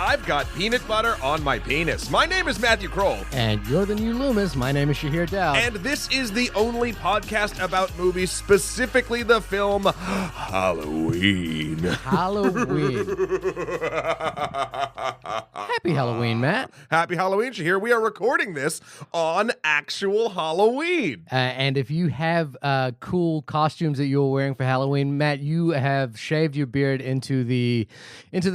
I've got peanut butter on my penis. My name is Matthew Kroll. And you're the new Loomis. My name is Shahir Dowd. And this is the only podcast about movies, specifically the film Halloween. Halloween. Happy Halloween, Matt. Happy Halloween, Shahir. We are recording this on actual Halloween. And if you have cool costumes that you're wearing for Halloween, Matt, you have shaved your beard into the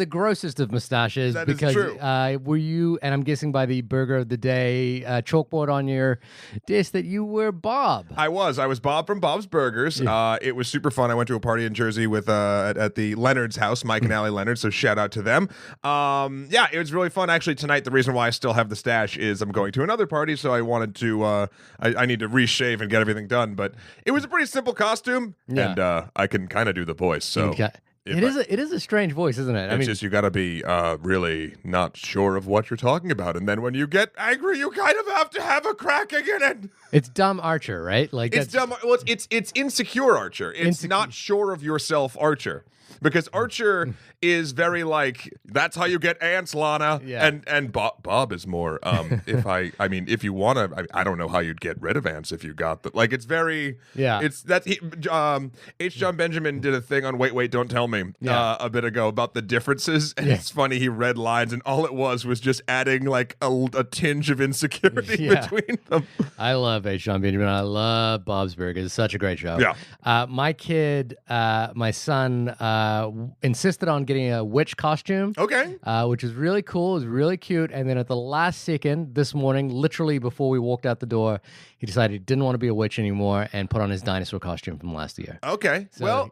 grossest of mustaches. That because, is true. Were you, and I'm guessing by the burger of the day chalkboard on your disc, that you were Bob? I was Bob from Bob's Burgers. Yeah. It was super fun. I went to a party in Jersey with at the Leonard's house, Mike and Allie Leonard, so shout out to them. Yeah, it was really fun. Actually, tonight, the reason why I still have the stash is I'm going to another party, so I wanted to, I need to reshave and get everything done. But it was a pretty simple costume, and I can kind of do the voice, so... Okay. It is a strange voice, isn't it? It's just you got to be really not sure of what you're talking about, and then when you get angry, you kind of have to have a cracking in it. It's dumb Archer, right? Like it's dumb. Well, it's insecure Archer. It's not sure of yourself Archer. Because Archer is very like, that's how you get ants, Lana. Yeah. And Bob is more, if you want to, I don't know how you'd get rid of ants if you got the, like, it's very, it's that, H. John Benjamin did a thing on Wait, Don't Tell Me a bit ago about the differences. And it's funny, he read lines and all it was just adding like a tinge of insecurity between them. I love H. John Benjamin. I love Bob's Burgers. It's such a great show. Yeah. My kid, my son, insisted on getting a witch costume. Okay. Which is really cool. It was really cute. And then at the last second this morning, literally before we walked out the door, he decided he didn't want to be a witch anymore and put on his dinosaur costume from last year. Okay. So, well,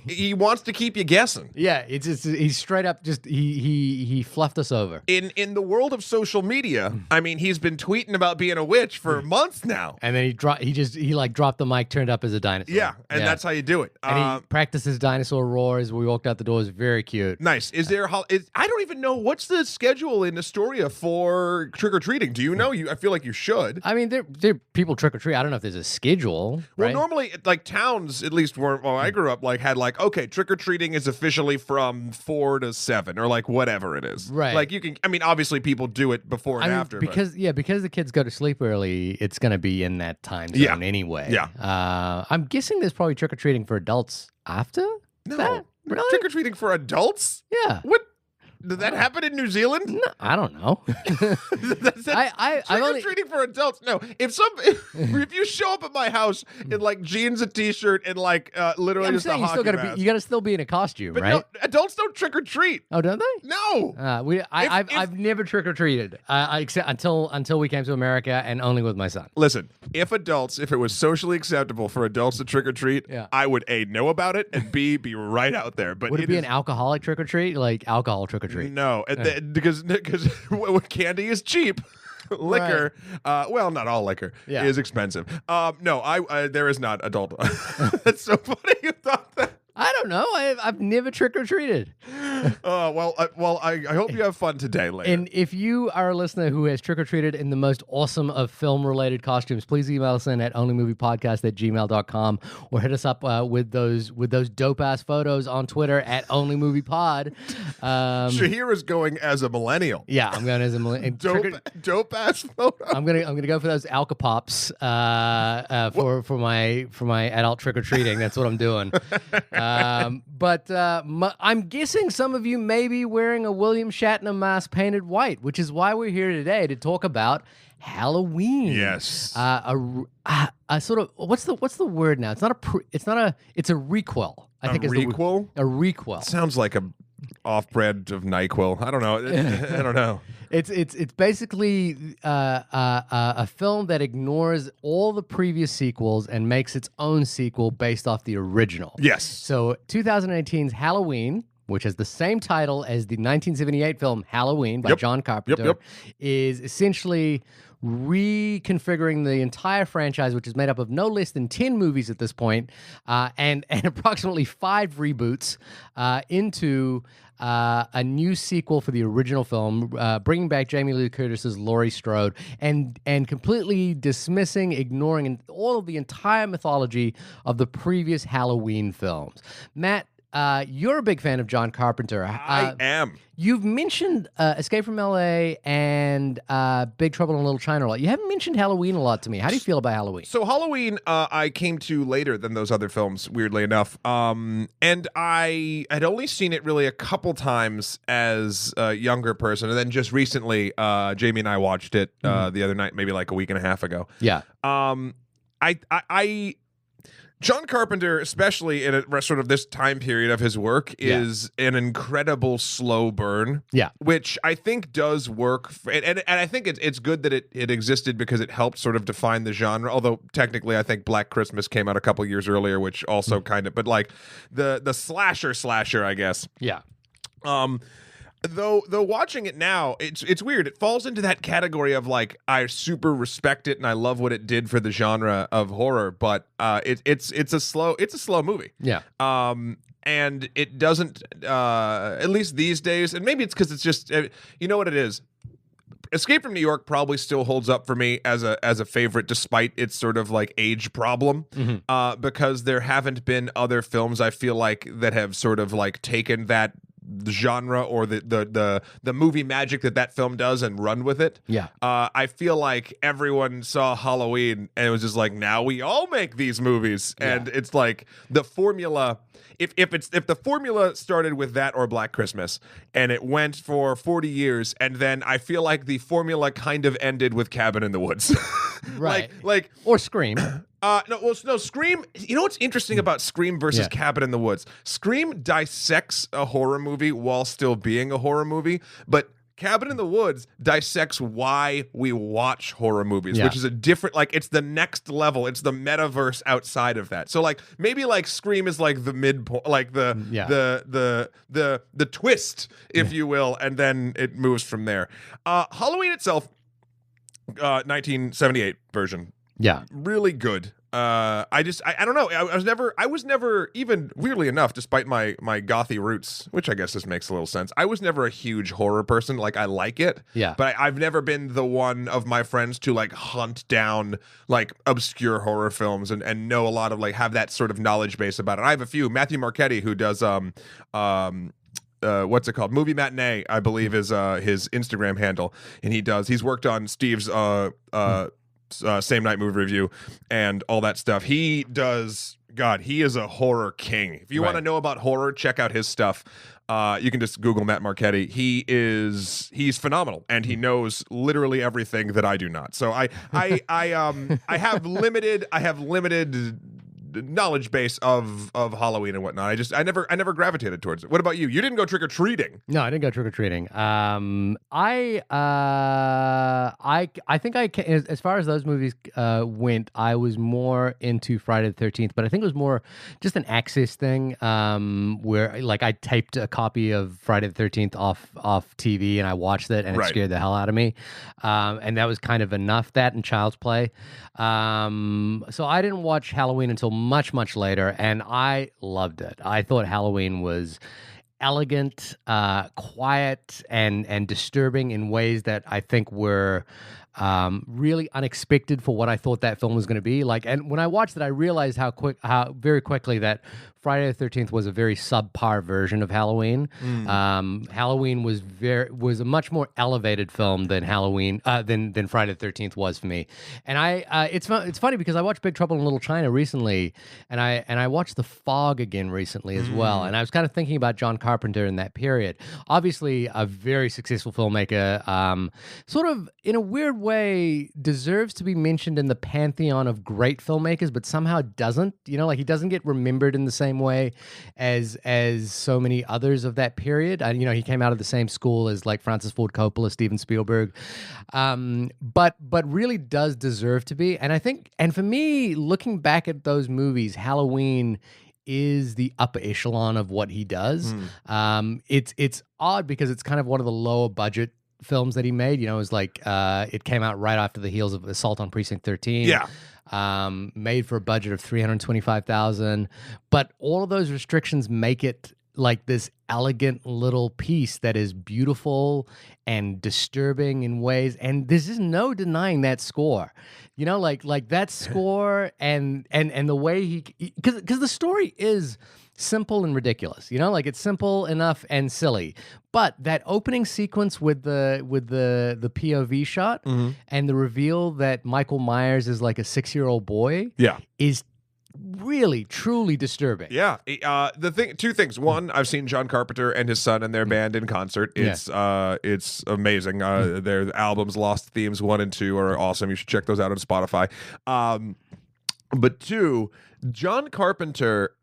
he wants to keep you guessing. Yeah, he's straight up just he fluffed us over. In the world of social media, I mean, he's been tweeting about being a witch for months now. And then he dropped the mic, turned up as a dinosaur. Yeah, and that's how you do it. And he practices dinosaur roars. We walked out the door. It was very cute. Nice. Is there? I don't even know what's the schedule in Astoria for trick or treating. Do you know? I feel like you should. I mean, there people trick or treat. I don't know if there's a schedule. Well, right? normally, like towns, at least where I grew up, like had like, okay, trick or treating is officially from 4 to 7 or like whatever it is. Right. Like you can. I mean, obviously, people do it before and after. Because the kids go to sleep early. It's going to be in that time zone anyway. Yeah. I'm guessing there's probably trick or treating for adults after. No. That? Really? Trick or treating for adults? Yeah. What? Did that happen in New Zealand? No, I don't know. Trick-or-treating for adults. No, if you show up at my house in like jeans, a t-shirt, and like literally just a hockey mask. You gotta still be in a costume, but right? No, adults don't trick or treat. Oh, don't they? No. I've never trick or treated except until we came to America, and only with my son. Listen, if it was socially acceptable for adults to trick or treat, I would A, know about it, and B, be right out there. But would it be an alcoholic trick or treat, like alcohol trick or treat? No, because candy is cheap. Liquor, well, not all liquor is expensive. No, there is not adult. That's so funny you thought that. I don't know. I've never trick or treated. I hope you have fun today, later. And if you are a listener who has trick or treated in the most awesome of film related costumes, please email us in at onlymoviepodcast@gmail.com or hit us up with those dope ass photos on Twitter at onlymoviepod. Shahir is going as a millennial. Yeah, I'm going as a millennial. Dope ass photo. I'm gonna go for those Alka-Pops for my adult trick or treating. That's what I'm doing. But I'm guessing some of you may be wearing a William Shatner mask painted white, which is why we're here today to talk about Halloween. Yes. A sort of what's the word now? It's a requel. I think it's a requel. Sounds like a off-brand of NyQuil. I don't know. I don't know. It's basically a film that ignores all the previous sequels and makes its own sequel based off the original. Yes. So 2018's Halloween, which has the same title as the 1978 film Halloween by John Carpenter, is essentially reconfiguring the entire franchise, which is made up of no less than 10 movies at this point, and approximately 5 reboots into a new sequel for the original film, bringing back Jamie Lee Curtis's Laurie Strode, and completely dismissing, ignoring all of the entire mythology of the previous Halloween films. Matt, you're a big fan of John Carpenter. I am. You've mentioned Escape from L.A. and Big Trouble in Little China a lot. You haven't mentioned Halloween a lot to me. How do you feel about Halloween? So Halloween, I came to later than those other films, weirdly enough. And I had only seen it really a couple times as a younger person. And then just recently, Jamie and I watched it the other night, maybe like a week and a half ago. Yeah. John Carpenter, especially in a sort of this time period of his work, is an incredible slow burn. Yeah, which I think does work, and I think it's good that it existed because it helped sort of define the genre. Although technically, I think Black Christmas came out a couple years earlier, which also kind of, but like the slasher, I guess. Yeah. Though watching it now, it's weird. It falls into that category of like I super respect it and I love what it did for the genre of horror, but it's a slow movie. Yeah. And it doesn't at least these days, and maybe it's because it's just you know what it is. Escape from New York probably still holds up for me as a favorite, despite its sort of like age problem, because there haven't been other films I feel like that have sort of like taken that genre or the movie magic that film does and run with it. Yeah. I feel like everyone saw Halloween and it was just like, now we all make these movies. And it's like the formula, if the formula started with that or Black Christmas and it went for 40 years, and then I feel like the formula kind of ended with Cabin in the Woods. Right. Like or Scream. No, Scream. You know what's interesting about Scream versus Cabin in the Woods? Scream dissects a horror movie while still being a horror movie, but Cabin in the Woods dissects why we watch horror movies, which is a different, like, it's the next level. It's the metaverse outside of that. So, like, maybe like Scream is like the midpoint, like the twist, if you will, and then it moves from there. Halloween itself, 1978 version. Yeah. Really good. I don't know. I was never even, weirdly enough, despite my gothy roots, which I guess this makes a little sense. I was never a huge horror person. Like, I like it. Yeah. But I've never been the one of my friends to like hunt down like obscure horror films and know a lot of, like, have that sort of knowledge base about it. I have a few. Matthew Marchetti, who does what's it called? Movie Matinee, I believe, is his Instagram handle, and he's worked on Steve's same night movie review and all that stuff. He does, God, he is a horror king. If you want to know about horror, check out his stuff. You can just Google Matt Marchetti. He's phenomenal, and he knows literally everything that I do not. So I have limited knowledge base of Halloween and whatnot. I never gravitated towards it. What about you? You didn't go trick or treating. No, I didn't go trick or treating. I think as far as those movies went, I was more into Friday the 13th, but I think it was more just an access thing, where like I taped a copy of Friday the 13th off TV and I watched it and it scared the hell out of me, and that was kind of enough. That and Child's Play. So I didn't watch Halloween until much later, and I loved it. I thought Halloween was elegant, quiet, and disturbing in ways that I think were really unexpected for what I thought that film was going to be. Like, and when I watched it, I realized how very quickly that Friday the 13th was a very subpar version of Halloween. Halloween was a much more elevated film than Halloween than Friday the 13th was for me. And it's funny because I watched Big Trouble in Little China recently, and I watched The Fog again recently as well. And I was kind of thinking about John Carpenter in that period. Obviously, a very successful filmmaker, sort of in a weird way deserves to be mentioned in the pantheon of great filmmakers, but somehow doesn't. You know, like, he doesn't get remembered in the same way as so many others of that period. He came out of the same school as like Francis Ford Coppola, Steven Spielberg, but really does deserve to be. And I think, and for me, looking back at those movies, Halloween is the upper echelon of what he does. It's odd because it's kind of one of the lower budget films that he made. It was like it came out right after the heels of Assault on Precinct 13. Yeah. Made for a budget of $325,000, but all of those restrictions make it like this elegant little piece that is beautiful and disturbing in ways. And there's just no denying that score. Like that score and the way because the story is simple and ridiculous. You know, like it's simple enough and silly. But that opening sequence with the POV shot and the reveal that Michael Myers is like a 6-year-old boy is really truly disturbing. Yeah. Two things. One, I've seen John Carpenter and his son and their band in concert. It's amazing. Their albums Lost Themes 1 and 2 are awesome. You should check those out on Spotify. But two, John Carpenter,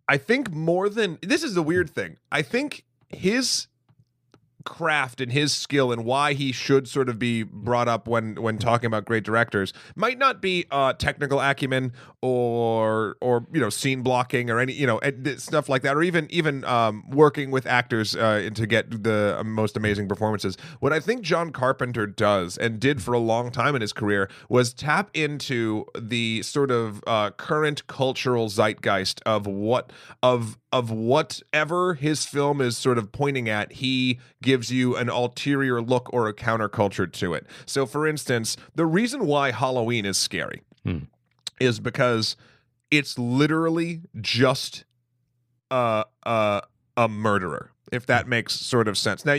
I think this is the weird thing. I think his craft and his skill and why he should sort of be brought up when talking about great directors might not be technical acumen or scene blocking or any stuff like that, or even working with actors to get the most amazing performances. What I think John Carpenter does and did for a long time in his career was tap into the sort of current cultural zeitgeist of whatever his film is sort of pointing at. He gives you an ulterior look or a counterculture to it. So, for instance, the reason why Halloween is scary is because it's literally just a murderer, if that makes sort of sense. Now,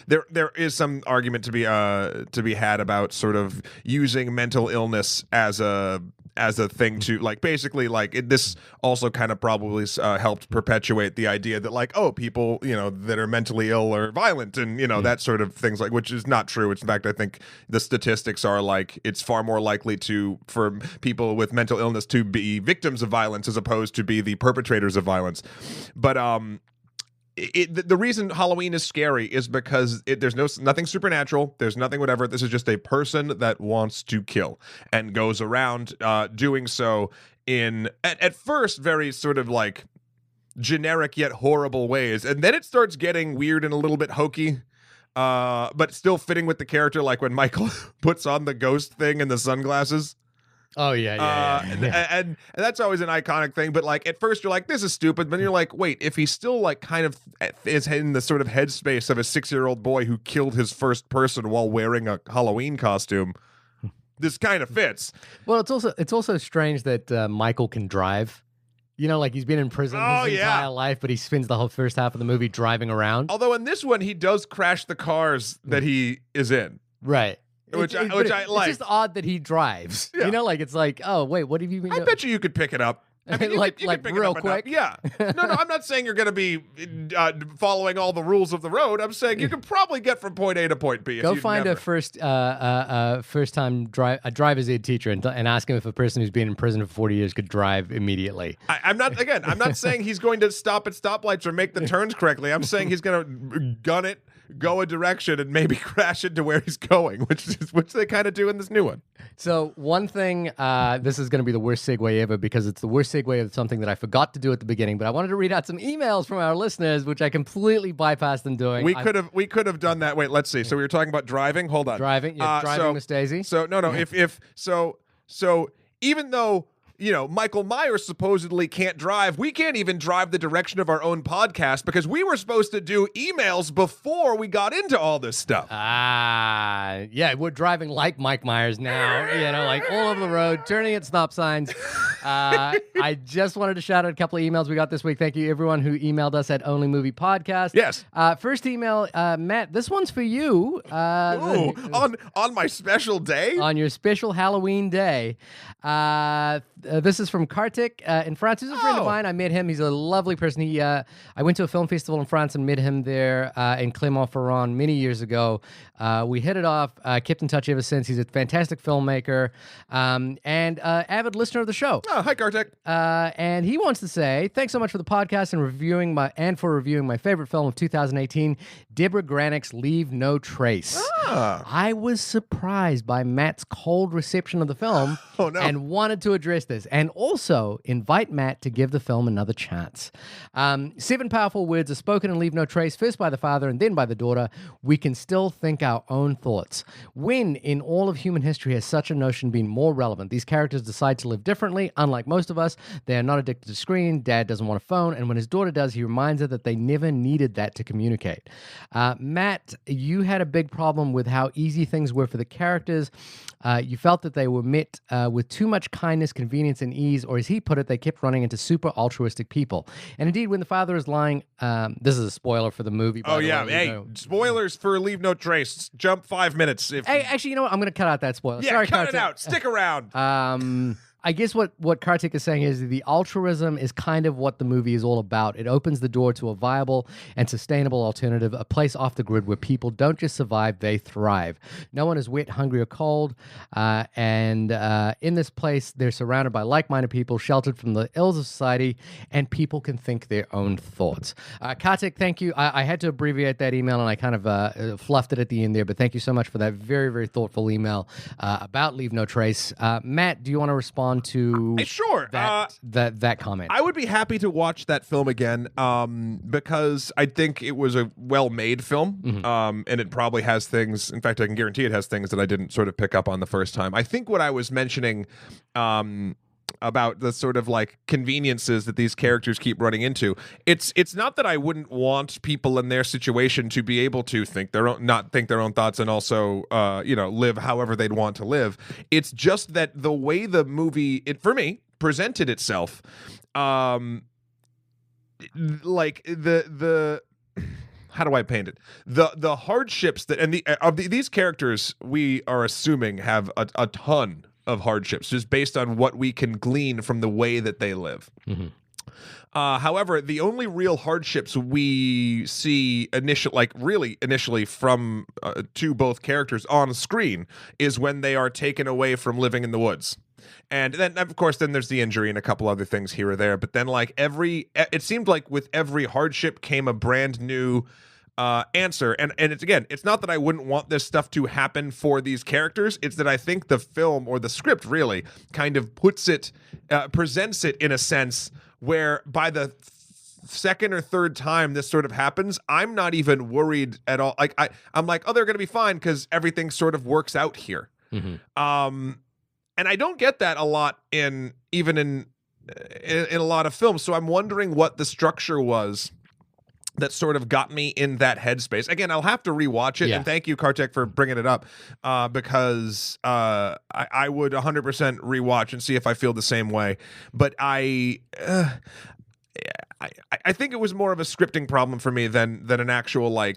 there is some argument to be had about sort of using mental illness as a thing to, like, basically, like, this also kind of probably helped perpetuate the idea that, like, oh, people, that are mentally ill are violent and, that sort of things, like, which is not true. It's, in fact, I think the statistics are, like, it's far more likely for people with mental illness to be victims of violence as opposed to be the perpetrators of violence. But, the reason Halloween is scary is because there's nothing supernatural. There's nothing whatever. This is just a person that wants to kill and goes around doing so in, at first, very sort of like generic yet horrible ways. And then it starts getting weird and a little bit hokey, but still fitting with the character, like when Michael puts on the ghost thing and the sunglasses. Oh, yeah. And that's always an iconic thing. But, like, at first you're like, this is stupid. But then you're like, wait, if he's still, like, kind of is in the sort of headspace of a 6-year-old boy who killed his first person while wearing a Halloween costume, this kind of fits. Well, it's also strange that Michael can drive. Like he's been in prison his entire life, but he spends the whole first half of the movie driving around. Although in this one, he does crash the cars that he is in. Right. Which I like. It's just odd that he drives. Yeah. Like it's like, oh wait, what have you been? I bet you could pick it up. I mean, like real quick. Yeah. No, I'm not saying you're going to be following all the rules of the road. I'm saying you can probably get from point A to point B. Go find a first time driver's ed teacher and ask him if a person who's been in prison for 40 years could drive immediately. I'm not saying he's going to stop at stoplights or make the turns correctly. I'm saying he's going to gun it, go a direction, and maybe crash into where he's going, which they kind of do in this new one. So one thing, this is going to be the worst segue ever because it's the worst segue of something that I forgot to do at the beginning, but I wanted to read out some emails from our listeners, which I completely bypassed in doing. We could have done that. Wait, let's see. So we were talking about driving. Hold on. Driving, Miss Daisy. So no. So even though Michael Myers supposedly can't drive, we can't even drive the direction of our own podcast because we were supposed to do emails before we got into all this stuff. Yeah, we're driving like Mike Myers now, like all over the road, turning at stop signs. I just wanted to shout out a couple of emails we got this week. Thank you, everyone who emailed us at Only Movie Podcast. Yes. First email, Matt, this one's for you. On my special day? On your special Halloween day. This is from Kartik in France. He's a friend of mine. I met him. He's a lovely person. I went to a film festival in France and met him there in Clermont-Ferrand many years ago. We hit it off, kept in touch ever since. He's a fantastic filmmaker and avid listener of the show. Oh, hi, Kartik. And he wants to say, thanks so much for the podcast and reviewing my favorite film of 2018, Deborah Granick's Leave No Trace. I was surprised by Matt's cold reception of the film and wanted to address this and also invite Matt to give the film another chance. 7 powerful words are spoken in Leave No Trace, first by the father and then by the daughter. We can still think our own thoughts. When in all of human history has such a notion been more relevant? These characters decide to live differently. Unlike most of us, they are not addicted to screen. Dad doesn't want a phone, and when his daughter does, he reminds her that they never needed that to communicate. Matt, you had a big problem with how easy things were for the characters. You felt that they were met with too much kindness, convenience, and ease, or as he put it, they kept running into super altruistic people. And indeed, when the father is lying, this is a spoiler for the movie. By the way, hey, spoilers for Leave No Trace. Jump 5 minutes. Hey, actually, you know what? I'm going to cut out that spoiler. Yeah, Sorry, cut Kartik. it out. Stick around. I guess what Kartik is saying is the altruism is kind of what the movie is all about. It opens the door to a viable and sustainable alternative, a place off the grid where people don't just survive, they thrive. No one is wet, hungry, or cold. And in this place, they're surrounded by like-minded people, sheltered from the ills of society, and people can think their own thoughts. Kartik, thank you. I had to abbreviate that email, and I kind of fluffed it at the end there, but thank you so much for that very, very thoughtful email about Leave No Trace. Matt, do you want to respond to that comment? I would be happy to watch that film again because I think it was a well-made film, and it probably has things. In fact, I can guarantee it has things that I didn't sort of pick up on the first time. I think what I was mentioning about the sort of like conveniences that these characters keep running into. It's not that I wouldn't want people in their situation to be able to not think their own thoughts and also live however they'd want to live. It's just that the way the movie for me presented itself, like the how do I paint it? The hardships that these characters we are assuming have a ton of hardships just based on what we can glean from the way that they live. However, the only real hardships we see initially from to both characters on screen is when they are taken away from living in the woods. And then, of course, there's the injury and a couple other things here or there. But then, it seemed like with every hardship came a brand new answer. And it's not that I wouldn't want this stuff to happen for these characters. It's that I think the film or the script really kind of presents it in a sense where by the second or third time this sort of happens, I'm not even worried at all. Like I'm like, oh, they're going to be fine because everything sort of works out here. And I don't get that a lot in a lot of films. So I'm wondering what the structure was that sort of got me in that headspace. Again, I'll have to rewatch it, and thank you, Kartik, for bringing it up, because I would 100% rewatch and see if I feel the same way. But I think it was more of a scripting problem for me than an actual to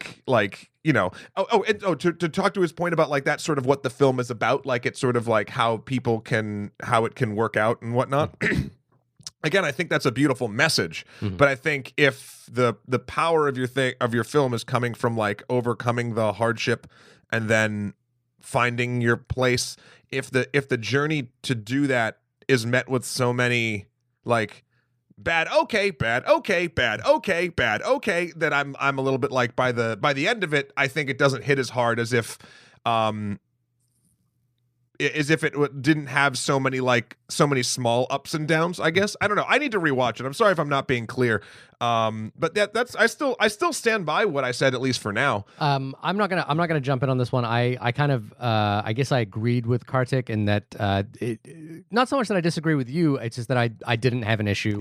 talk to his point about like that sort of what the film is about, like it's sort of like how it can work out and whatnot. Again, I think that's a beautiful message, but I think if the power of your film is coming from like overcoming the hardship and then finding your place, if the journey to do that is met with so many like bad, okay, bad, okay, bad, okay, bad, okay, that I'm a little bit like by the end of it, I think it doesn't hit as hard as if it didn't have so many small ups and downs, I guess. I don't know. I need to rewatch it. I'm sorry if I'm not being clear. But that's I still stand by what I said, at least for now. I'm not gonna jump in on this one. I kind of I guess I agreed with Kartik in that not so much that I disagree with you. It's just that I didn't have an issue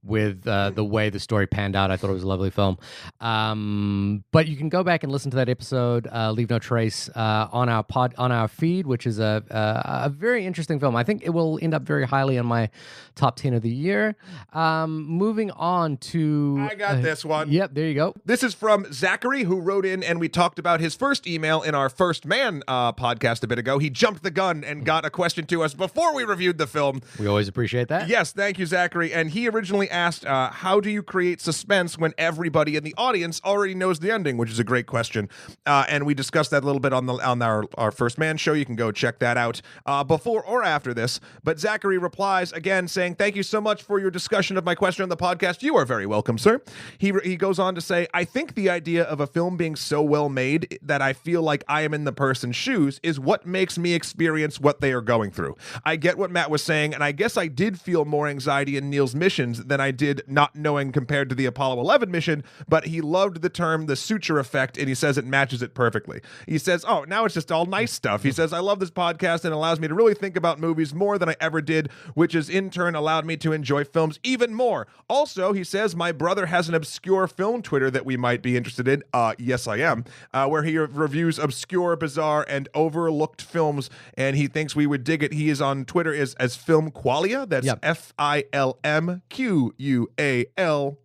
with the way the story panned out. I thought it was a lovely film. But you can go back and listen to that episode, Leave No Trace, on our feed, which is a very interesting film. I think it will end up very highly on my top 10 of the year. Moving on to... I got this one. Yep, there you go. This is from Zachary, who wrote in, and we talked about his first email in our First Man podcast a bit ago. He jumped the gun and got a question to us before we reviewed the film. We always appreciate that. Yes, thank you, Zachary. And he originally asked, how do you create suspense when everybody in the audience already knows the ending, which is a great question. And we discussed that a little bit on our First Man show. You can go check that out before or after this. But Zachary replies again saying, thank you so much for your discussion of my question on the podcast. You are very welcome, sir. He goes on to say, I think the idea of a film being so well made that I feel like I am in the person's shoes is what makes me experience what they are going through. I get what Matt was saying, and I guess I did feel more anxiety in Neil's missions than I did not knowing compared to the Apollo 11 mission, but he loved the term the suture effect, and he says it matches it perfectly. He says, oh, now it's just all nice stuff. He says, I love this podcast and allows me to really think about movies more than I ever did, which has in turn allowed me to enjoy films even more. Also, he says, says, my brother has an obscure film Twitter that we might be interested in. Yes, I am. Where he reviews obscure, bizarre, and overlooked films, and he thinks we would dig it. He is on Twitter as Film Qualia. That's FILMQUALIA.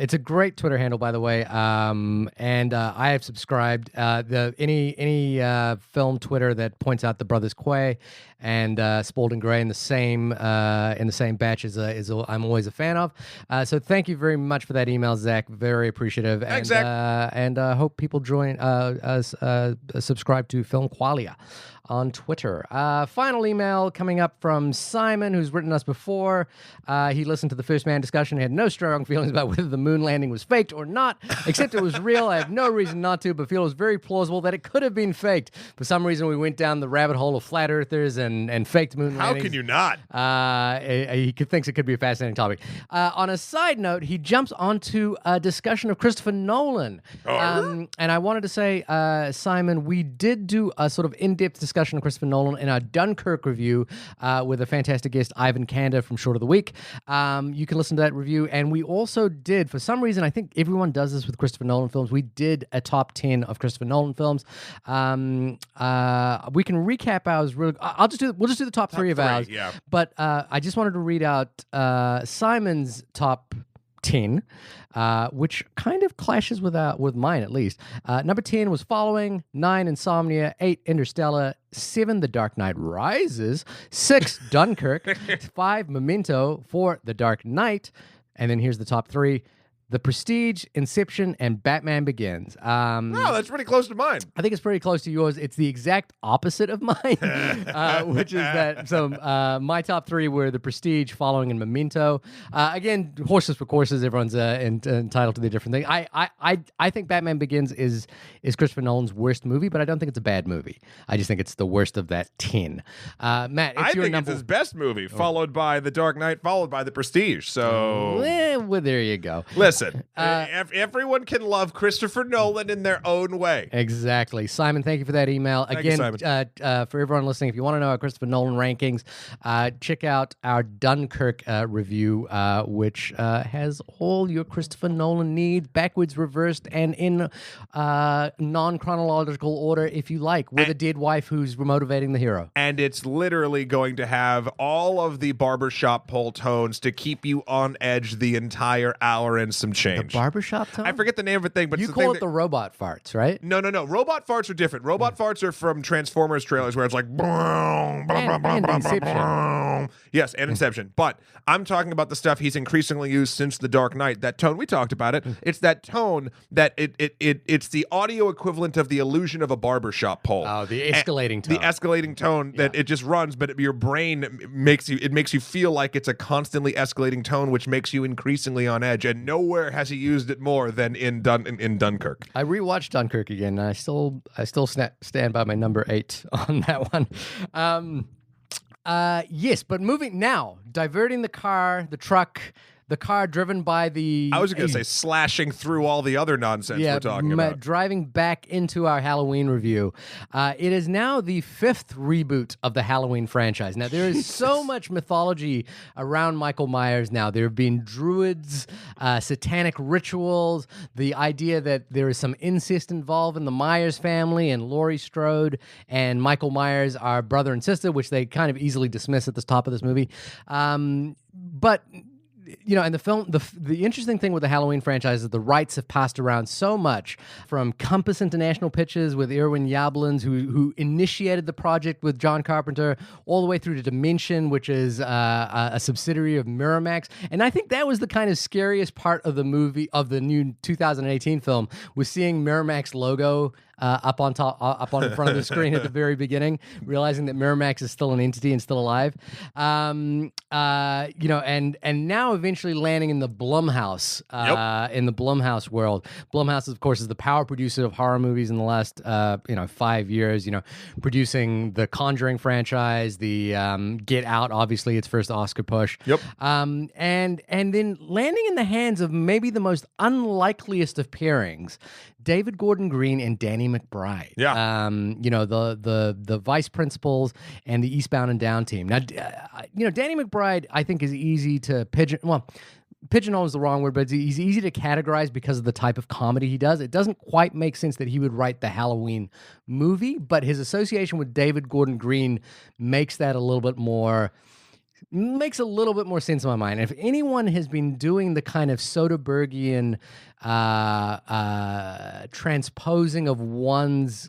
It's a great Twitter handle, by the way, and I have subscribed. Any film Twitter that points out the brothers Quay and Spalding Gray in the same batch is I'm always a fan of. So thank you very much for that email, Zach. Very appreciative. Thanks, Zach. And hope people subscribe to Film Qualia on Twitter. Final email coming up from Simon, who's written us before. He listened to the First Man discussion and had no strong feelings about whether the moon landing was faked or not, except it was real. I have no reason not to, but feel it was very plausible that it could have been faked. For some reason, we went down the rabbit hole of flat earthers and faked moon landings. How can you not? He thinks it could be a fascinating topic. On a side note, he jumps onto a discussion of Christopher Nolan. And I wanted to say, Simon, we did do a sort of in-depth discussion of Christopher Nolan in our Dunkirk review with a fantastic guest, Ivan Kanda from Short of the Week. You can listen to that review. And we also did, for some reason, I think everyone does this with Christopher Nolan films, we did a top 10 of Christopher Nolan films. We can recap ours. We'll just do the top three of ours. Yeah. But I just wanted to read out Simon's top 10, which kind of clashes with mine, at least. Number 10 was Following, 9, Insomnia, 8, Interstellar, 7, The Dark Knight Rises, 6, Dunkirk, 5, Memento, 4, The Dark Knight, and then here's the top 3. The Prestige, Inception, and Batman Begins. No, that's pretty close to mine. I think it's pretty close to yours. It's the exact opposite of mine, which is that. So my top 3 were The Prestige, Following, and Memento. Again, horses for courses. Everyone's entitled to their different thing. I think Batman Begins is Christopher Nolan's worst movie, but I don't think it's a bad movie. I just think it's the worst of that 10. Matt, it's your number. It's his best movie, followed by The Dark Knight, followed by The Prestige. So, well, there you go. Listen. Everyone can love Christopher Nolan in their own way. Exactly. Simon, thank you for that email. Thank you, Simon. For everyone listening, if you want to know our Christopher Nolan rankings, check out our Dunkirk review, which has all your Christopher Nolan needs, backwards, reversed, and in non-chronological order, if you like, with a dead wife who's motivating the hero. And it's literally going to have all of the barbershop pole tones to keep you on edge the entire hour and some change. The barbershop tone? I forget the name of the thing, but you it's the call thing it the robot farts, right? No. Robot farts are different. Robot farts are from Transformers trailers where it's like and Inception. Yes, and Inception. But I'm talking about the stuff he's increasingly used since The Dark Knight. That tone, we talked about it. It's that tone that it's the audio equivalent of the illusion of a barbershop pole. Oh, the escalating tone. The escalating tone that it just runs, but your brain makes you feel like it's a constantly escalating tone, which makes you increasingly on edge. And nowhere has he used it more than in Dunkirk. I rewatched Dunkirk again, and I still stand by my number 8 on that one. Yes, but diverting the car driven by the... I was going to say slashing through all the other nonsense we're talking about. Driving back into our Halloween review. It is now the 5th reboot of the Halloween franchise. Now, there is so much mythology around Michael Myers now. There have been druids, satanic rituals, the idea that there is some incest involved in the Myers family, and Laurie Strode and Michael Myers are brother and sister, which they kind of easily dismiss at the top of this movie. But... and the film, the interesting thing with the Halloween franchise is the rights have passed around so much, from Compass International Pictures with Irwin Yablans, who initiated the project with John Carpenter, all the way through to Dimension, which is a subsidiary of Miramax. And I think that was the kind of scariest part of the movie, of the new 2018 film, was seeing Miramax logo up on in front of the screen at the very beginning, realizing that Miramax is still an entity and still alive. And now eventually landing in the Blumhouse, in the Blumhouse world. Blumhouse, of course, is the power producer of horror movies in the last 5 years. Producing the Conjuring franchise, the Get Out, obviously its first Oscar push. Yep. And then landing in the hands of maybe the most unlikeliest of pairings, David Gordon Green and Danny McBride. Yeah. The vice principals and the Eastbound and Down team. Now, Danny McBride, I think, is easy to pigeon. Well, pigeonhole is the wrong word, but he's easy to categorize because of the type of comedy he does. It doesn't quite make sense that he would write the Halloween movie, but his association with David Gordon Green makes that a little bit more sense in my mind. If anyone has been doing the kind of Soderberghian transposing of one's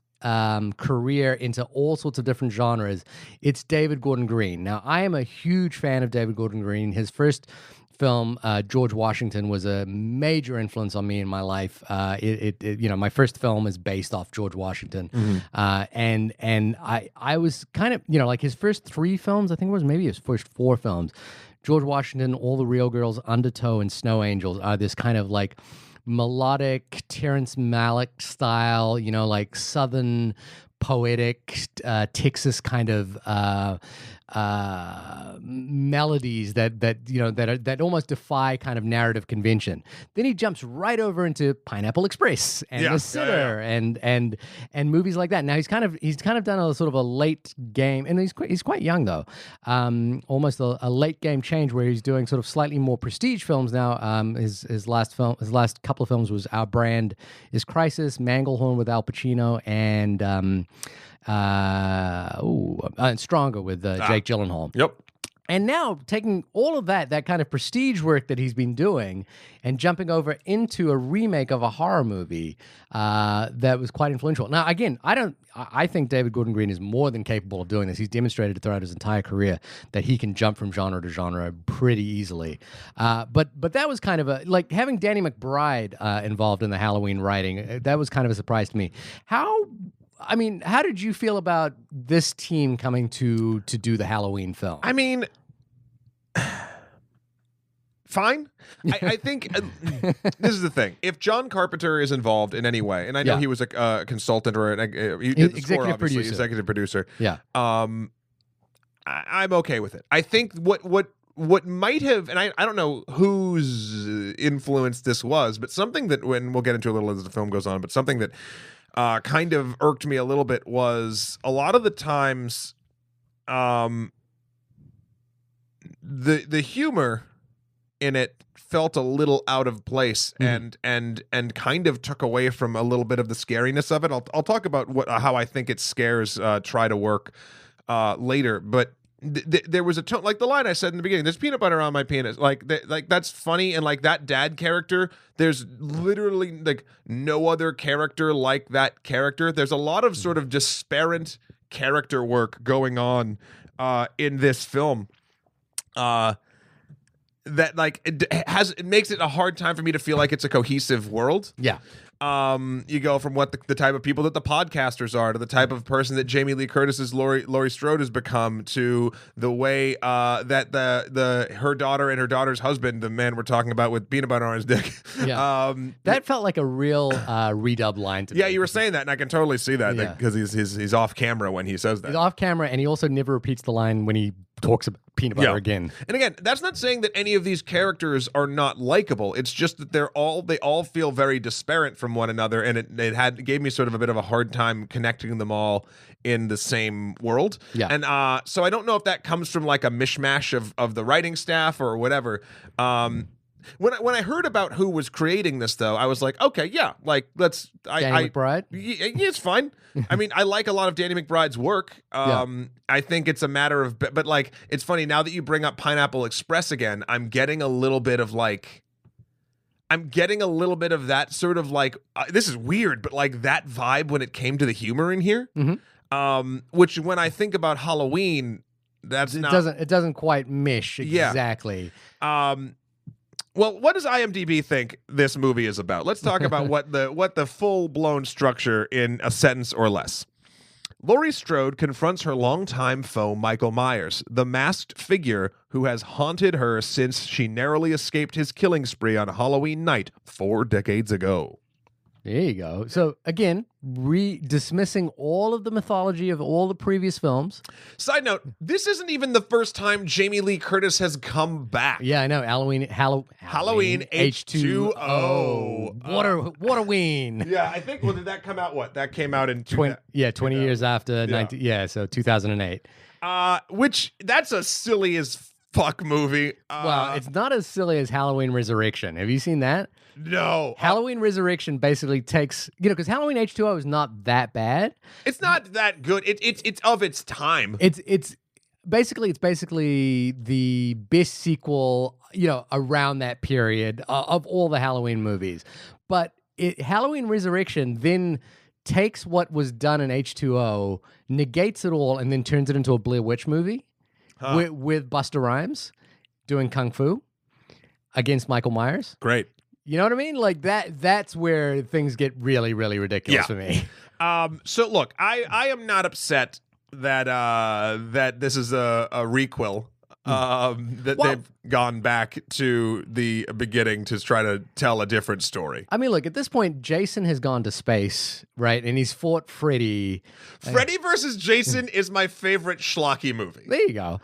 career into all sorts of different genres, it's David Gordon Green. Now, I am a huge fan of David Gordon Green. His first film, George Washington, was a major influence on me in my life. My first film is based off George Washington, and I was kind of, like his first 3 films, I think it was maybe his first 4 films, George Washington, All the Real Girls, Undertow, and Snow Angels are this kind of like melodic Terrence Malick style, like Southern poetic Texas kind of melodies that almost defy kind of narrative convention. Then he jumps right over into Pineapple Express and The Sitter and movies like that. Now he's kind of done a sort of a late game, and he's quite young though. Almost a late game change where he's doing sort of slightly more prestige films now. His last couple of films was Our Brand is Crisis, Manglehorn with Al Pacino, and Stronger with Jake Gyllenhaal. Yep. And now taking all of that kind of prestige work that he's been doing and jumping over into a remake of a horror movie that was quite influential. Now, again, I think David Gordon Green is more than capable of doing this. He's demonstrated throughout his entire career that he can jump from genre to genre pretty easily. But that was kind of like having Danny McBride involved in the Halloween writing. That was kind of a surprise to me. How did you feel about this team coming to do the Halloween film? I mean, fine. I think this is the thing. If John Carpenter is involved in any way, and I know he was a consultant or he did the score, obviously, executive producer. Yeah. I'm okay with it. I think what might have, and I don't know whose influence this was, but something that, when we'll get into a little as the film goes on, but something that kind of irked me a little bit was a lot of the times the humor in it felt a little out of place and kind of took away from a little bit of the scariness of it. I'll talk about how I think its scares try to work later, but there was a tone, like the line I said in the beginning, there's peanut butter on my penis, like that's funny, and like that dad character, there's literally like no other character like that character. There's a lot of sort of disparate character work going on in this film that like it makes it a hard time for me to feel like it's a cohesive world. Yeah. You go from what the type of people that the podcasters are, to the type of person that Jamie Lee Curtis's Laurie Strode has become, to the way that her daughter and her daughter's husband, the man we're talking about with peanut butter on his dick. Yeah. That felt like a real redub line to me. Yeah, you were saying that, and I can totally see that because he's off camera when he says that. He's off camera, and he also never repeats the line when he talks about peanut butter again. And again, that's not saying that any of these characters are not likable. It's just that they all feel very disparate from one another, and it gave me sort of a bit of a hard time connecting them all in the same world. Yeah. And so I don't know if that comes from like a mishmash of the writing staff or whatever. When I heard about who was creating this, though, I was like, okay, yeah, like let's. Danny McBride? Yeah, it's fine. I mean, I like a lot of Danny McBride's work. I think it's a matter of, but like, it's funny now that you bring up Pineapple Express again. I'm getting a little bit of that sort of like, this is weird, but like that vibe when it came to the humor in here. Mm-hmm. Which when I think about Halloween, it doesn't quite mesh exactly. Well, what does IMDb think this movie is about? Let's talk about what the full-blown structure in a sentence or less. Laurie Strode confronts her longtime foe, Michael Myers, the masked figure who has haunted her since she narrowly escaped his killing spree on Halloween night 4 decades ago. There you go. So, again, dismissing all of the mythology of all the previous films. Side note, this isn't even the first time Jamie Lee Curtis has come back. Yeah, I know. Halloween H2O. Waterween. Yeah, I think, did that come out, that came out in... 20 years after, so 2008. Which, that's a silly as fuck movie. Well, it's not as silly as Halloween Resurrection. Have you seen that? No. Halloween Resurrection basically takes, because Halloween H2O is not that bad. It's not that good. It's of its time. It's basically the best sequel, around that period of all the Halloween movies. But Halloween Resurrection then takes what was done in H2O, negates it all, and then turns it into a Blair Witch movie with Busta Rhymes doing kung fu against Michael Myers. Great. You know what I mean? Like that's where things get really, really ridiculous for me. So look, I am not upset that this is a requel. They've gone back to the beginning to try to tell a different story. I mean, look, at this point, Jason has gone to space, right? And he's fought Freddy. Freddy versus Jason is my favorite schlocky movie. There you go.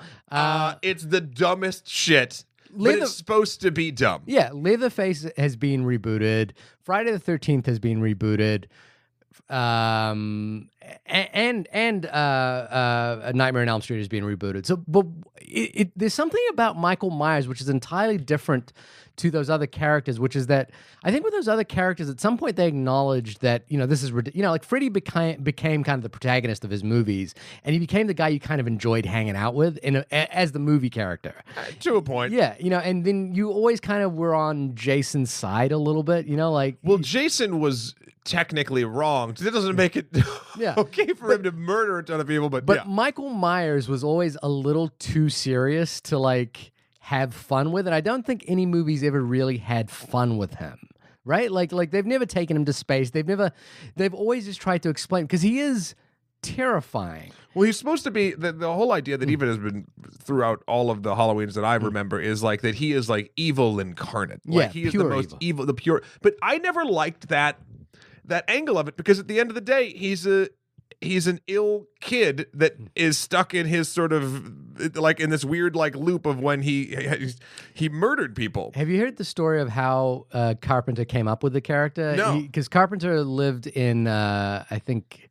It's the dumbest shit, but it's supposed to be dumb. Yeah, Leatherface has been rebooted. Friday the 13th has been rebooted. And Nightmare on Elm Street is being rebooted. So, but there's something about Michael Myers which is entirely different to those other characters, which is that I think with those other characters, at some point they acknowledged that this is like Freddy became kind of the protagonist of his movies, and he became the guy you kind of enjoyed hanging out with as the movie character. To a point, yeah, and then you always kind of were on Jason's side a little bit, like. Well, Jason was technically wrong. That doesn't make it okay for him to murder a ton of people, but Michael Myers was always a little too serious to like have fun with, and I don't think any movies ever really had fun with him, right? Like they've never taken him to space. They've always just tried to explain, because he is terrifying. Well, he's supposed to be the whole idea that even has been throughout all of the Halloweens that I remember is like that he is like evil incarnate. Like he is the most evil, the pure. But I never liked that angle of it, because at the end of the day, he's an ill kid that is stuck in his sort of like in this weird like loop of when he murdered people. Have you heard the story of how Carpenter came up with the character? No, because Carpenter lived in I think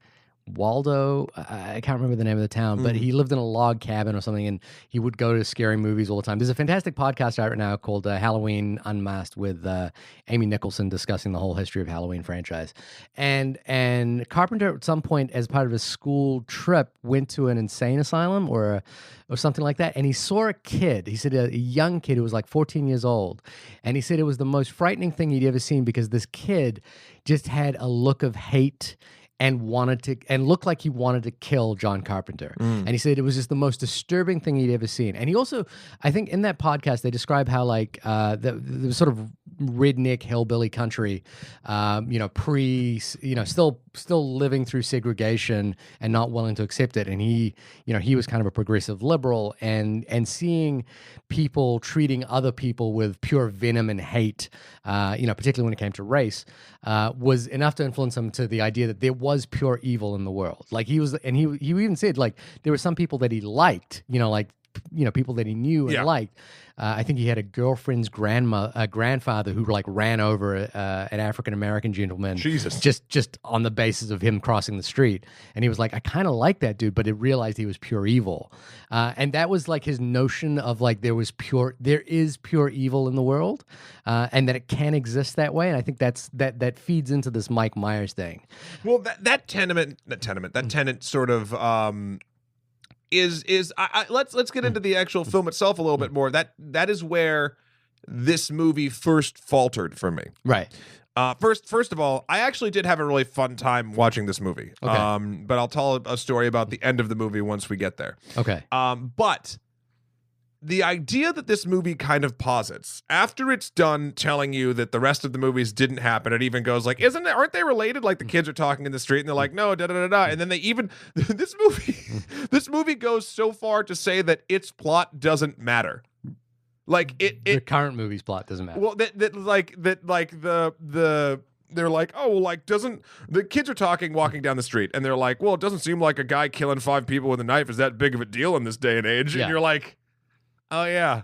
Waldo, I can't remember the name of the town, but he lived in a log cabin or something, and he would go to scary movies all the time. There's a fantastic podcast out right now called Halloween Unmasked with Amy Nicholson discussing the whole history of Halloween franchise. And Carpenter at some point, as part of his school trip, went to an insane asylum or something like that, and he saw a kid. He said a young kid who was like 14 years old, and he said it was the most frightening thing he'd ever seen, because this kid just had a look of hate and looked like he wanted to kill John Carpenter. And he said it was just the most disturbing thing he'd ever seen. And he also, I think in that podcast, they describe how like the sort of redneck hillbilly country, still living through segregation and not willing to accept it. And he was kind of a progressive liberal, and seeing people treating other people with pure venom and hate, particularly when it came to race, was enough to influence him to the idea that there was pure evil in the world. Like he even said like there were some people that he liked, people that he knew and liked. I think he had a girlfriend's grandfather who like ran over an African-American gentleman. Jesus. Just on the basis of him crossing the street. And he was like, I kind of like that dude, but he realized he was pure evil. And that was like his notion of like there is pure evil in the world, and that it can exist that way. And I think that feeds into this Mike Myers thing. Well, that tenet sort of let's get into the actual film itself a little bit more. That is where this movie first faltered for me. Right. First of all, I actually did have a really fun time watching this movie. Okay. But I'll tell a story about the end of the movie once we get there. Okay. But the idea that this movie kind of posits after it's done telling you that the rest of the movies didn't happen, it even goes like, aren't they related? Like the kids are talking in the street and they're like, no, da da da da. And then they even this movie goes so far to say that its plot doesn't matter. Like the current movie's plot doesn't matter. Well, they're like, oh, well, like, doesn't the kids are walking down the street, and they're like, well, it doesn't seem like a guy killing 5 people with a knife is that big of a deal in this day and age. Yeah. And you're like, Oh yeah.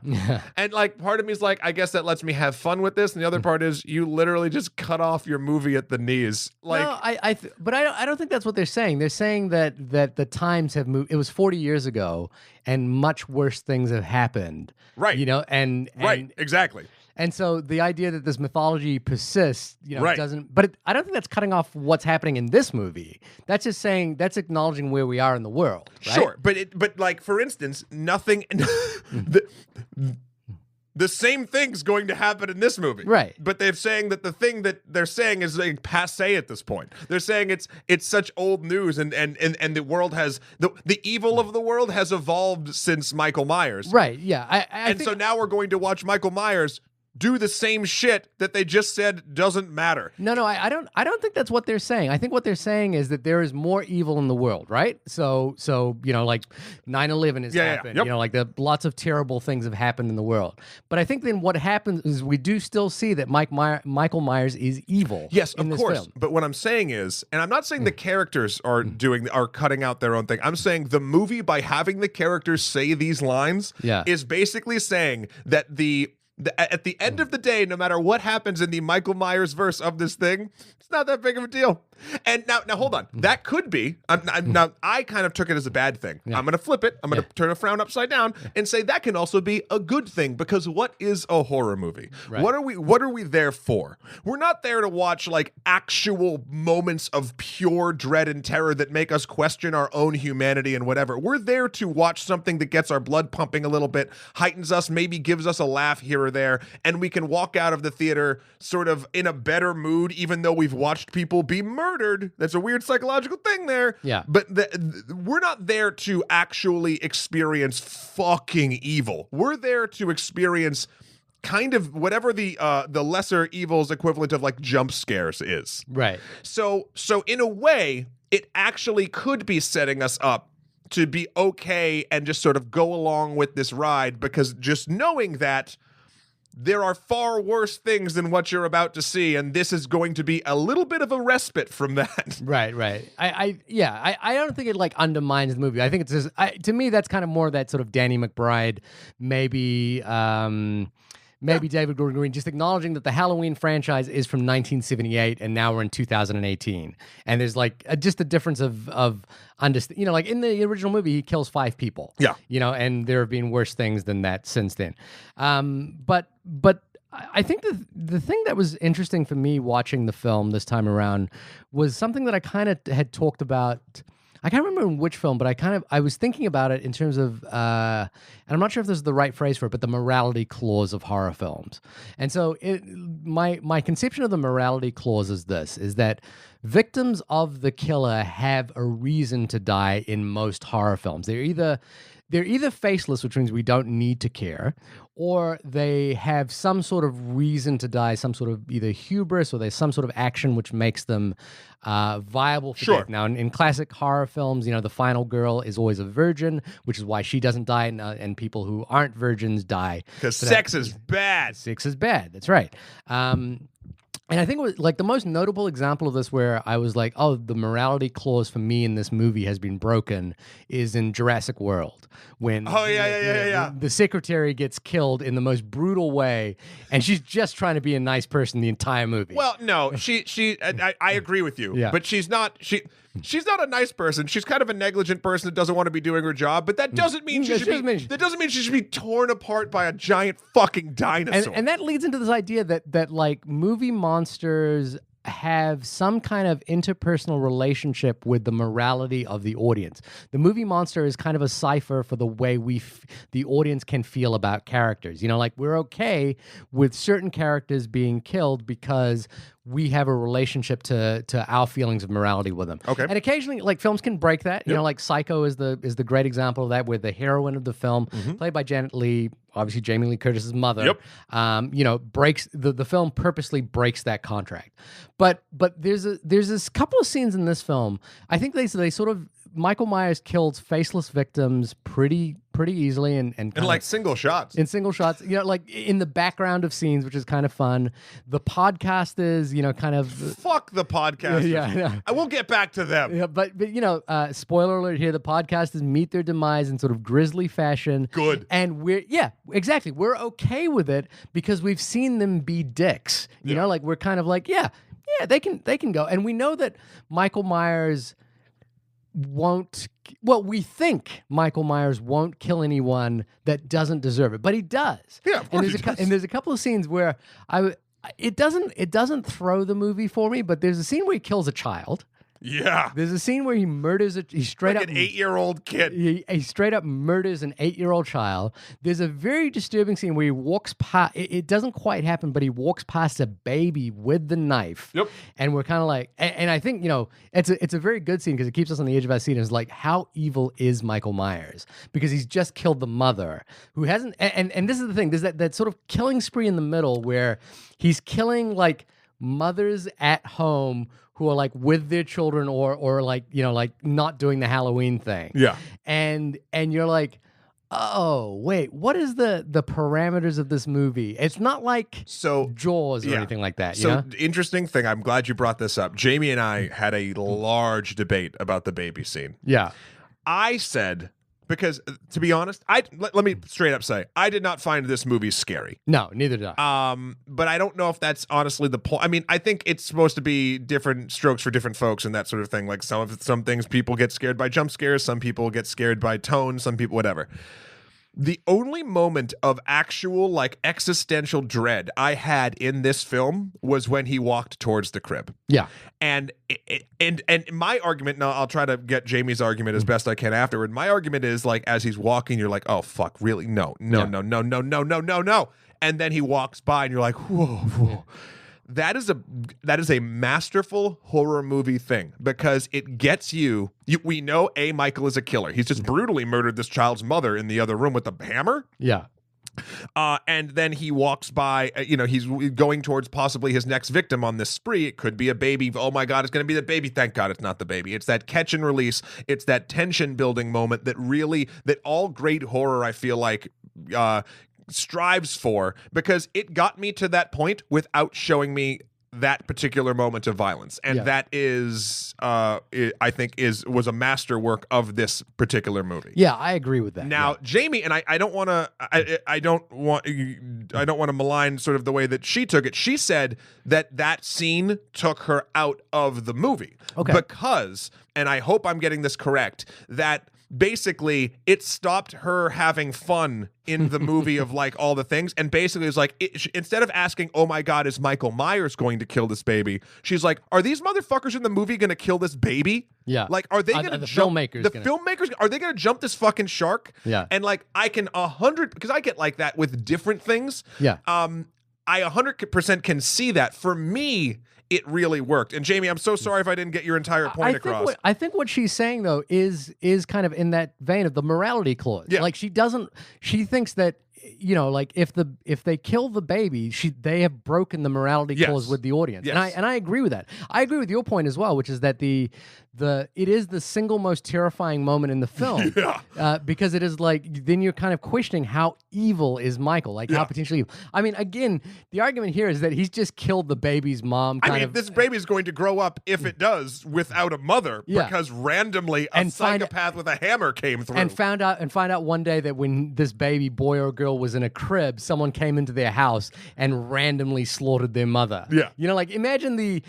And like part of me is like, I guess that lets me have fun with this, and the other part is you literally just cut off your movie at the knees. Like, no, but I don't think that's what they're saying. They're saying that the times have moved. It was 40 years ago, and much worse things have happened. Right. And right, exactly. And so the idea that this mythology persists, right. doesn't. But I don't think that's cutting off what's happening in this movie. That's just saying that's acknowledging where we are in the world. Right? Sure, but like for instance, nothing. The same thing's going to happen in this movie, right? But they're saying that the thing that they're saying is like passe at this point. They're saying it's such old news, and the world has the evil of the world has evolved since Michael Myers, right? Yeah, I think, so now we're going to watch Michael Myers do the same shit that they just said doesn't matter. No, I don't think that's what they're saying. I think what they're saying is that there is more evil in the world, right? So like 9/11 has happened. Yep. Like lots of terrible things have happened in the world. But I think then what happens is we do still see that Michael Myers is evil. Yes, in of this course. film. But what I'm saying is, and I'm not saying the characters are cutting out their own thing. I'm saying the movie, by having the characters say these lines, is basically saying that at the end of the day, no matter what happens in the Michael Myers verse of this thing, it's not that big of a deal. And now hold on. That could be. Now, I kind of took it as a bad thing. Yeah. I'm going to flip it. I'm going to turn a frown upside down and say that can also be a good thing, because what is a horror movie? Right. What are we there for? We're not there to watch like actual moments of pure dread and terror that make us question our own humanity and whatever. We're there to watch something that gets our blood pumping a little bit, heightens us, maybe gives us a laugh here or there, and we can walk out of the theater sort of in a better mood, even though we've watched people be murdered. That's a weird psychological thing there. Yeah. But we're not there to actually experience fucking evil. We're there to experience kind of whatever the lesser evil's equivalent of like jump scares is. Right. So in a way, it actually could be setting us up to be okay and just sort of go along with this ride, because just knowing that there are far worse things than what you're about to see, and this is going to be a little bit of a respite from that. Right. I don't think it like undermines the movie. I think it's just, to me, that's kind of more that sort of Danny McBride, maybe David Gordon Green, just acknowledging that the Halloween franchise is from 1978 and now we're in 2018. And there's like just a difference of understanding, like in the original movie, he kills 5 people. Yeah. And there have been worse things than that since then. But I think the thing that was interesting for me watching the film this time around was something that I kind of had talked about. I can't remember in which film, but I was thinking about it in terms of, and I'm not sure if this is the right phrase for it, but the morality clause of horror films. And so my conception of the morality clause is this, is that victims of the killer have a reason to die in most horror films. They're either faceless, which means we don't need to care, or they have some sort of reason to die, some sort of either hubris, or there's some sort of action which makes them viable for death. Now, in classic horror films, the final girl is always a virgin, which is why she doesn't die, and people who aren't virgins die. Because sex is bad. Sex is bad, that's right. And I think it was like the most notable example of this where I was like, oh, the morality clause for me in this movie has been broken is in Jurassic World. When the secretary gets killed in the most brutal way, and she's just trying to be a nice person the entire movie. Well, no, I agree with you. Yeah. But she's not a nice person. She's kind of a negligent person that doesn't want to be doing her job, but that doesn't mean she should be torn apart by a giant fucking dinosaur. And that leads into this idea that like movie monsters have some kind of interpersonal relationship with the morality of the audience. The movie monster is kind of a cipher for the way the audience can feel about characters. Like we're okay with certain characters being killed because we have a relationship to our feelings of morality with them. Okay. And occasionally, like films can break that. Like Psycho is the great example of that, where the heroine of the film, played by Janet Leigh, obviously Jamie Lee Curtis's mother, breaks the film purposely breaks that contract. But there's this couple of scenes in this film. I think they sort of Michael Myers kills faceless victims pretty easily and in like single shots. In single shots, like in the background of scenes, which is kind of fun. The podcasters, kind of fuck the podcasters. Yeah. I will get back to them. Yeah, but spoiler alert here: the podcasters meet their demise in sort of grisly fashion. Good. And we're okay with it because we've seen them be dicks. You know, like we're kind of like, they can go, and we know that Michael Myers won't. Well, we think Michael Myers won't kill anyone that doesn't deserve it, but he does. Yeah, of course he does. And there's a couple of scenes where it doesn't throw the movie for me, but there's a scene where he kills a child. Yeah. There's a scene where he murders he straight like up an 8-year-old kid. He straight up murders an 8-year-old child. There's a very disturbing scene where he walks past. It doesn't quite happen, but he walks past a baby with the knife. Yep. And we're kind of like, and I think it's a very good scene because it keeps us on the edge of our seat. It's like, how evil is Michael Myers? Because he's just killed the mother who hasn't. And this is the thing. There's that sort of killing spree in the middle where he's killing like mothers at home who are like with their children or like, like not doing the Halloween thing. Yeah. And you're like, oh, wait, what is the parameters of this movie? It's not like Jaws or anything like that. Interesting thing. I'm glad you brought this up. Jamie and I had a large debate about the baby scene. Yeah. I said, because to be honest, let me straight up say, I did not find this movie scary. No, neither did I. But I don't know if that's honestly the point. I mean, I think it's supposed to be different strokes for different folks and that sort of thing. Like some things people get scared by jump scares, some people get scared by tone, some people whatever. The only moment of actual like existential dread I had in this film was when he walked towards the crib. Yeah. And my argument, now I'll try to get Jamie's argument as best I can afterward. My argument is like, as he's walking, you're like, oh fuck, really? No. And then he walks by and you're like, whoa. That is a masterful horror movie thing because it gets you. We know Michael is a killer. He's just brutally murdered this child's mother in the other room with a hammer. Yeah. And then he walks by, he's going towards possibly his next victim on this spree. It could be a baby. Oh my God, it's going to be the baby. Thank God it's not the baby. It's that catch and release. It's that tension building moment that all great horror, I feel like, strives for, because it got me to that point without showing me that particular moment of violence, and that is I think was a masterwork of this particular movie. Yeah, I agree with that. Now, Jamie, and I don't want to malign sort of the way that she took it. She said that scene took her out of the movie because, and I hope I'm getting this correct, that basically it stopped her having fun in the movie of like all the things, and basically it's like instead of asking, oh my God, is Michael Myers going to kill this baby, she's like, are these motherfuckers in the movie gonna kill this baby? Yeah. Like, are they gonna jump filmmakers are they gonna jump this fucking shark? Yeah. And like I can 100, because I get like that with different things. Yeah. I 100% can see that. For me, it really worked. And Jamie, I'm so sorry if I didn't get your entire point across. I think what she's saying though is kind of in that vein of the morality clause. Yeah. Like she thinks that, like if they kill the baby, they have broken the morality clause with the audience. Yes. And I agree with that. I agree with your point as well, which is that it is the single most terrifying moment in the film. Because it is like, then you're kind of questioning how evil is Michael, like how potentially evil. I mean, again, the argument here is that he's just killed the baby's mom. This baby's going to grow up, if it does, without a mother because randomly a psychopath with a hammer came through. And find out one day that when this baby boy or girl was in a crib, someone came into their house and randomly slaughtered their mother. Yeah. Like imagine the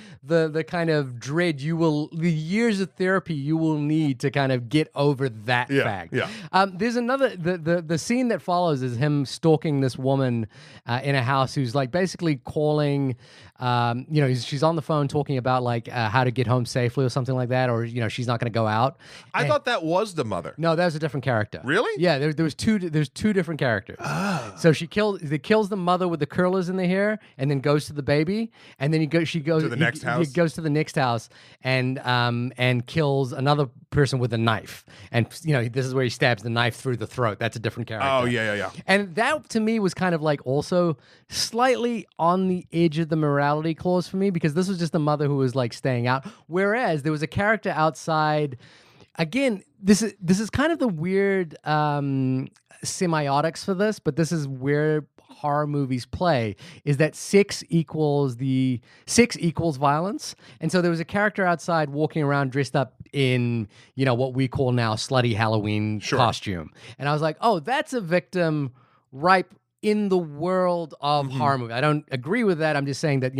kind of dread the years of therapy you will need to kind of get over that fact. Yeah. There's another the scene that follows is him stalking this woman in a house who's like basically calling. She's on the phone talking about like how to get home safely or something like that, or she's not going to go out. I thought that was the mother. No, that was a different character. Really? Yeah, there's two different characters. Oh. So she kills the mother with the curlers in the hair, and then goes to the baby, and then he goes to the next house. He goes to the next house and kills another person with a knife, and this is where he stabs the knife through the throat. That's a different character. Oh yeah. And that to me was kind of like also slightly on the edge of the morality clause for me, because this was just a mother who was like staying out, whereas there was a character outside again, this is kind of the weird semiotics for this, but this is where horror movies play, is that sex equals violence. And so there was a character outside walking around dressed up in, what we call now slutty Halloween costume. And I was like, oh, that's a victim ripe in the world of horror movie. I don't agree with that. I'm just saying that,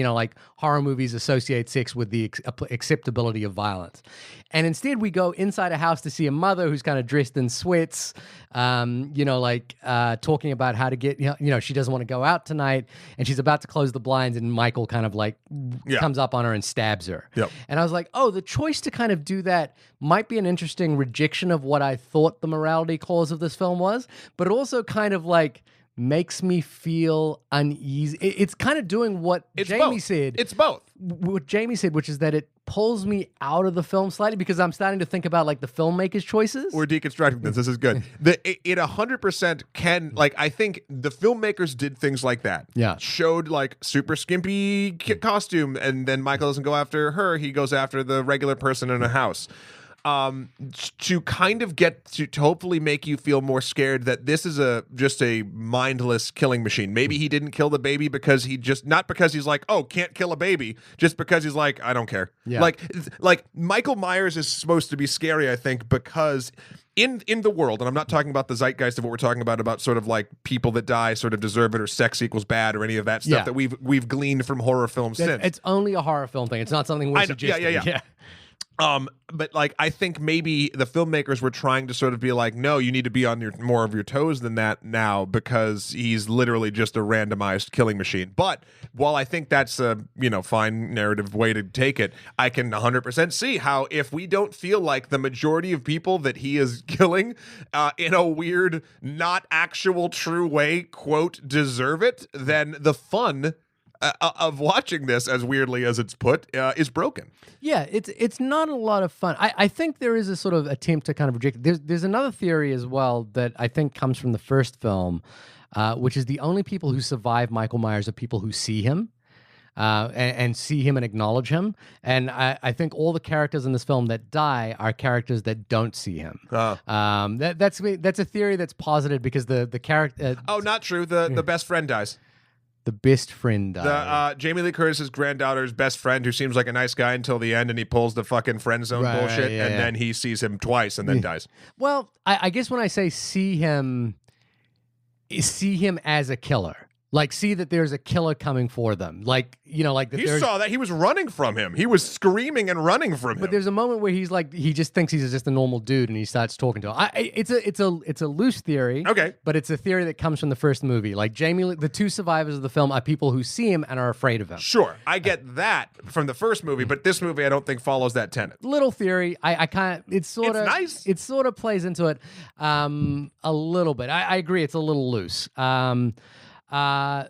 horror movies associate sex with the acceptability of violence. And instead we go inside a house to see a mother who's kind of dressed in sweats, talking about how to get, she doesn't want to go out tonight, and she's about to close the blinds, and Michael kind of comes up on her and stabs her. Yep. And I was like, oh, the choice to kind of do that might be an interesting rejection of what I thought the morality clause of this film was, but it also kind of makes me feel uneasy. It's kind of doing what Jamie said. It's both. What Jamie said, which is that it pulls me out of the film slightly because I'm starting to think about the filmmaker's choices. We're deconstructing this. This is good. It 100% can, I think the filmmakers did things like that. Yeah. Showed super skimpy costume, and then Michael doesn't go after her. He goes after the regular person in a house. To kind of get to hopefully make you feel more scared that this is just a mindless killing machine. Maybe he didn't kill the baby because not because he's can't kill a baby, just because he's I don't care. Yeah. Michael Myers is supposed to be scary, I think, because in the world, and I'm not talking about the zeitgeist of what we're talking about sort of people that die sort of deserve it, or sex equals bad, or any of that stuff that we've gleaned from horror films since. It's only a horror film thing. It's not something we're suggesting. Yeah. But I think maybe the filmmakers were trying to sort of be no, you need to be on more of your toes than that now, because he's literally just a randomized killing machine. But while I think that's a fine narrative way to take it, I can 100% see how if we don't feel like the majority of people that he is killing in a weird, not actual true way, quote, deserve it, then the fun of watching this, as weirdly as it's put, is broken. Yeah, it's not a lot of fun. I think there is a sort of attempt to kind of reject it. There's another theory as well that I think comes from the first film, which is the only people who survive Michael Myers are people who see him. And see him and acknowledge him. And I think all the characters in this film that die are characters that don't see him. That's a theory that's posited because the character... not true. The best friend dies. The best friend. Jamie Lee Curtis's granddaughter's best friend, who seems like a nice guy until the end, and he pulls the fucking friend zone bullshit, then he sees him twice and then dies. Well, I guess when I say see him as a killer. See that there's a killer coming for them. That he saw that. He was running from him. He was screaming and running from him. But there's a moment where he's he just thinks he's just a normal dude, and he starts talking to him. It's a loose theory. Okay. But it's a theory that comes from the first movie. Jamie, the two survivors of the film are people who see him and are afraid of him. Sure. I get that from the first movie, but this movie I don't think follows that tenet. Little theory. I kind of, it's nice. It sort of plays into it a little bit. I agree. It's a little loose. The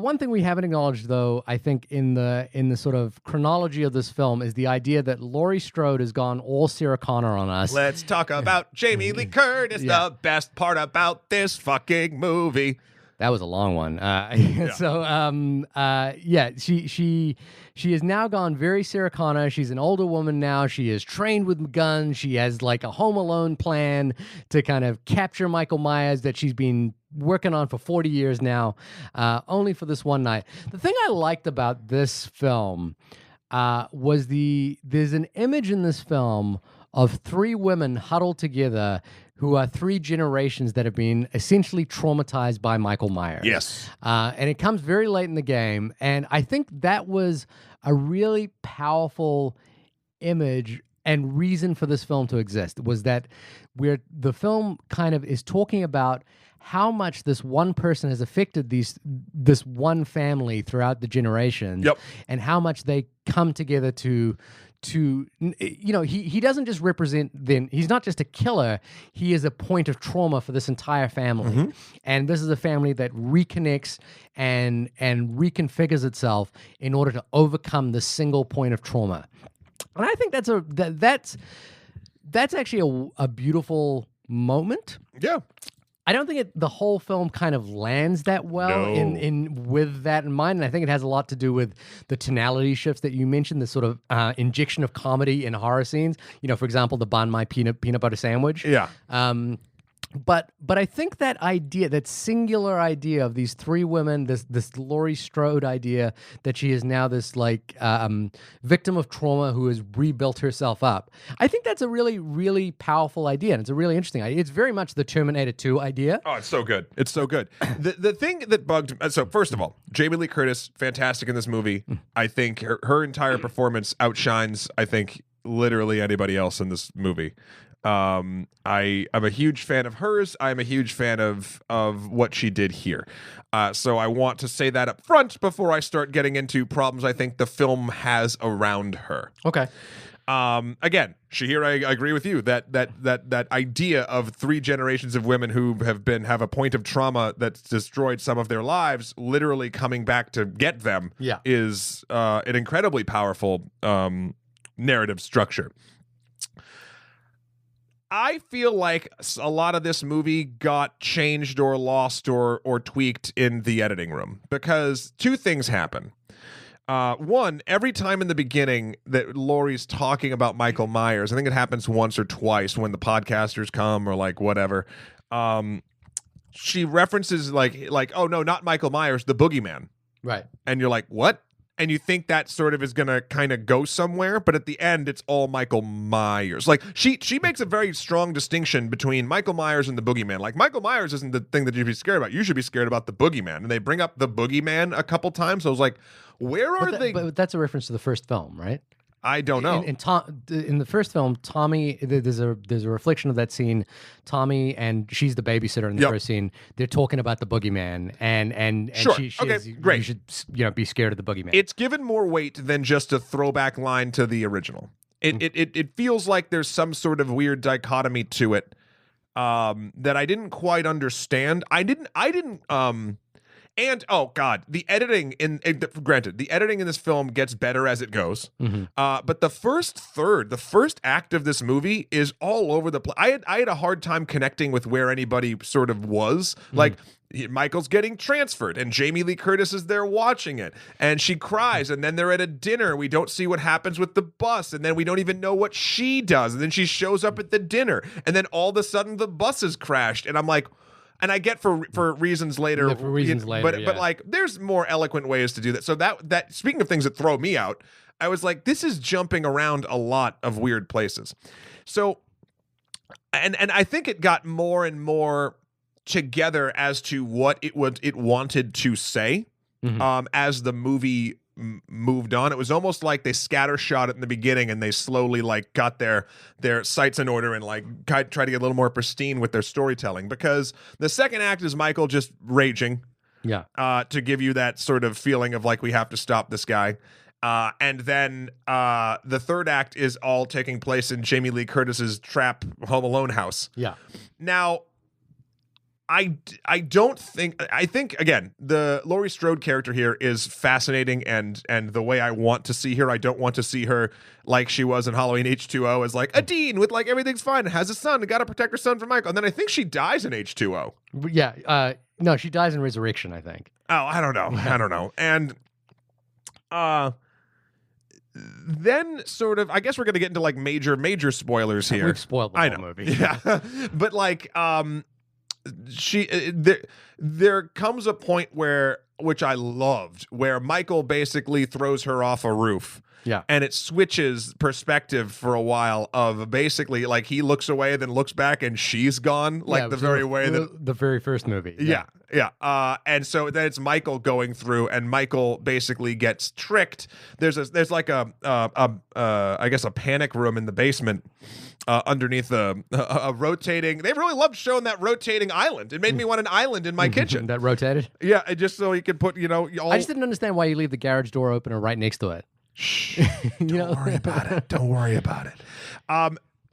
one thing we haven't acknowledged, though, I think in the sort of chronology of this film, is the idea that Laurie Strode has gone all Sarah Connor on us. Let's talk about Jamie Lee Curtis, the best part about this fucking movie. That was a long one. So, she has now gone very Sarah Connor. She's an older woman now. She is trained with guns. She has a Home Alone plan to kind of capture Michael Myers that she's been working on for 40 years now, only for this one night. The thing I liked about this film was there's an image in this film of three women huddled together who are three generations that have been essentially traumatized by Michael Myers. Yes. And it comes very late in the game. And I think that was a really powerful image and reason for this film to exist, was that where the film kind of is talking about how much this one person has affected this one family throughout the generations, and how much they come together to he doesn't just represent them. He's not just a killer. He is a point of trauma for this entire family. And this is a family that reconnects and reconfigures itself in order to overcome this single point of trauma. And I think that's actually a beautiful moment. Yeah. I don't think the whole film kind of lands that well in with that in mind. And I think it has a lot to do with the tonality shifts that you mentioned, the sort of injection of comedy in horror scenes. For example, the bun my peanut butter sandwich. Yeah. But I think that idea, that singular idea of these three women, this Laurie Strode idea that she is now this victim of trauma who has rebuilt herself up. I think that's a really, really powerful idea, and it's a really interesting idea. It's very much the Terminator 2 idea. Oh, it's so good. It's so good. The thing that bugged me, so first of all, Jamie Lee Curtis, fantastic in this movie. I think her entire performance outshines, I think, literally anybody else in this movie. I'm a huge fan of hers. I'm a huge fan of what she did here. So I want to say that up front before I start getting into problems I think the film has around her. Okay. Again, Shahir, I agree with you that idea of 3 generations of women who have a point of trauma that's destroyed some of their lives, literally coming back to get them, is an incredibly powerful narrative structure. I feel like a lot of this movie got changed or lost or tweaked in the editing room because 2 things happen. One, every time in the beginning that Laurie's talking about Michael Myers, I think it happens once or twice when the podcasters come or like whatever, she references like, oh no, not Michael Myers, the boogeyman. Right. And you're like, what? And you think that sort of is going to kind of go somewhere, but at the end, it's all Michael Myers. Like, she makes a very strong distinction between Michael Myers and the boogeyman. Like, Michael Myers isn't the thing that you should be scared about. You should be scared about the boogeyman. And they bring up the boogeyman a couple times. So I was like, where are they? But that's a reference to the first film, right? I don't know. In the first film, Tommy, there's a reflection of that scene. Tommy and she's the babysitter in the first scene. They're talking about the boogeyman, and sure. she okay, is, great. You should be scared of the boogeyman. It's given more weight than just a throwback line to the original. It feels like there's some sort of weird dichotomy to it that I didn't quite understand. I didn't. And oh god, the editing granted, the editing in this film gets better as it goes. But the first act of this movie is all over the place. I had a hard time connecting with where anybody sort of was. Like Michael's getting transferred, and Jamie Lee Curtis is there watching it, and she cries, and then they're at a dinner. We don't see what happens with the bus, and then we don't even know what she does, and then she shows up at the dinner, and then all of a sudden the bus has crashed, and I'm like. And I get for reasons later, but like there's more eloquent ways to do that. So that speaking of things that throw me out, I was like, this is jumping around a lot of weird places. So, and I think it got more and more together as to what it wanted to say, as the movie moved on. It was almost like they scattershot it in the beginning and they slowly like got their sights in order and like try to get a little more pristine with their storytelling, because the second act is Michael just raging to give you that sort of feeling of like we have to stop this guy, and then the third act is all taking place in Jamie Lee Curtis's trap Home Alone house. Now I think again the Laurie Strode character here is fascinating and the way I want to see her. I don't want to see her like she was in Halloween H2O as like a dean with like everything's fine and has a son and got to protect her son from Michael. And then I think she dies in H2O. Yeah, no, she dies in Resurrection, I think. Oh, I don't know. And then sort of I guess we're gonna get into like major spoilers here. We've spoiled the whole movie. Yeah. But like there comes a point where, which I loved, where Michael basically throws her off a roof. And it switches perspective for a while of basically like he looks away, then looks back, and she's gone. Like the very way that the very first movie. And so then it's Michael going through, and Michael basically gets tricked. There's like I guess a panic room in the basement underneath a rotating. They really loved showing that rotating island. It made me want an island in my kitchen that rotated. Yeah, just so you could put I just didn't understand why you leave the garage door open or right next to it. Shh, don't worry about it. Don't worry about it.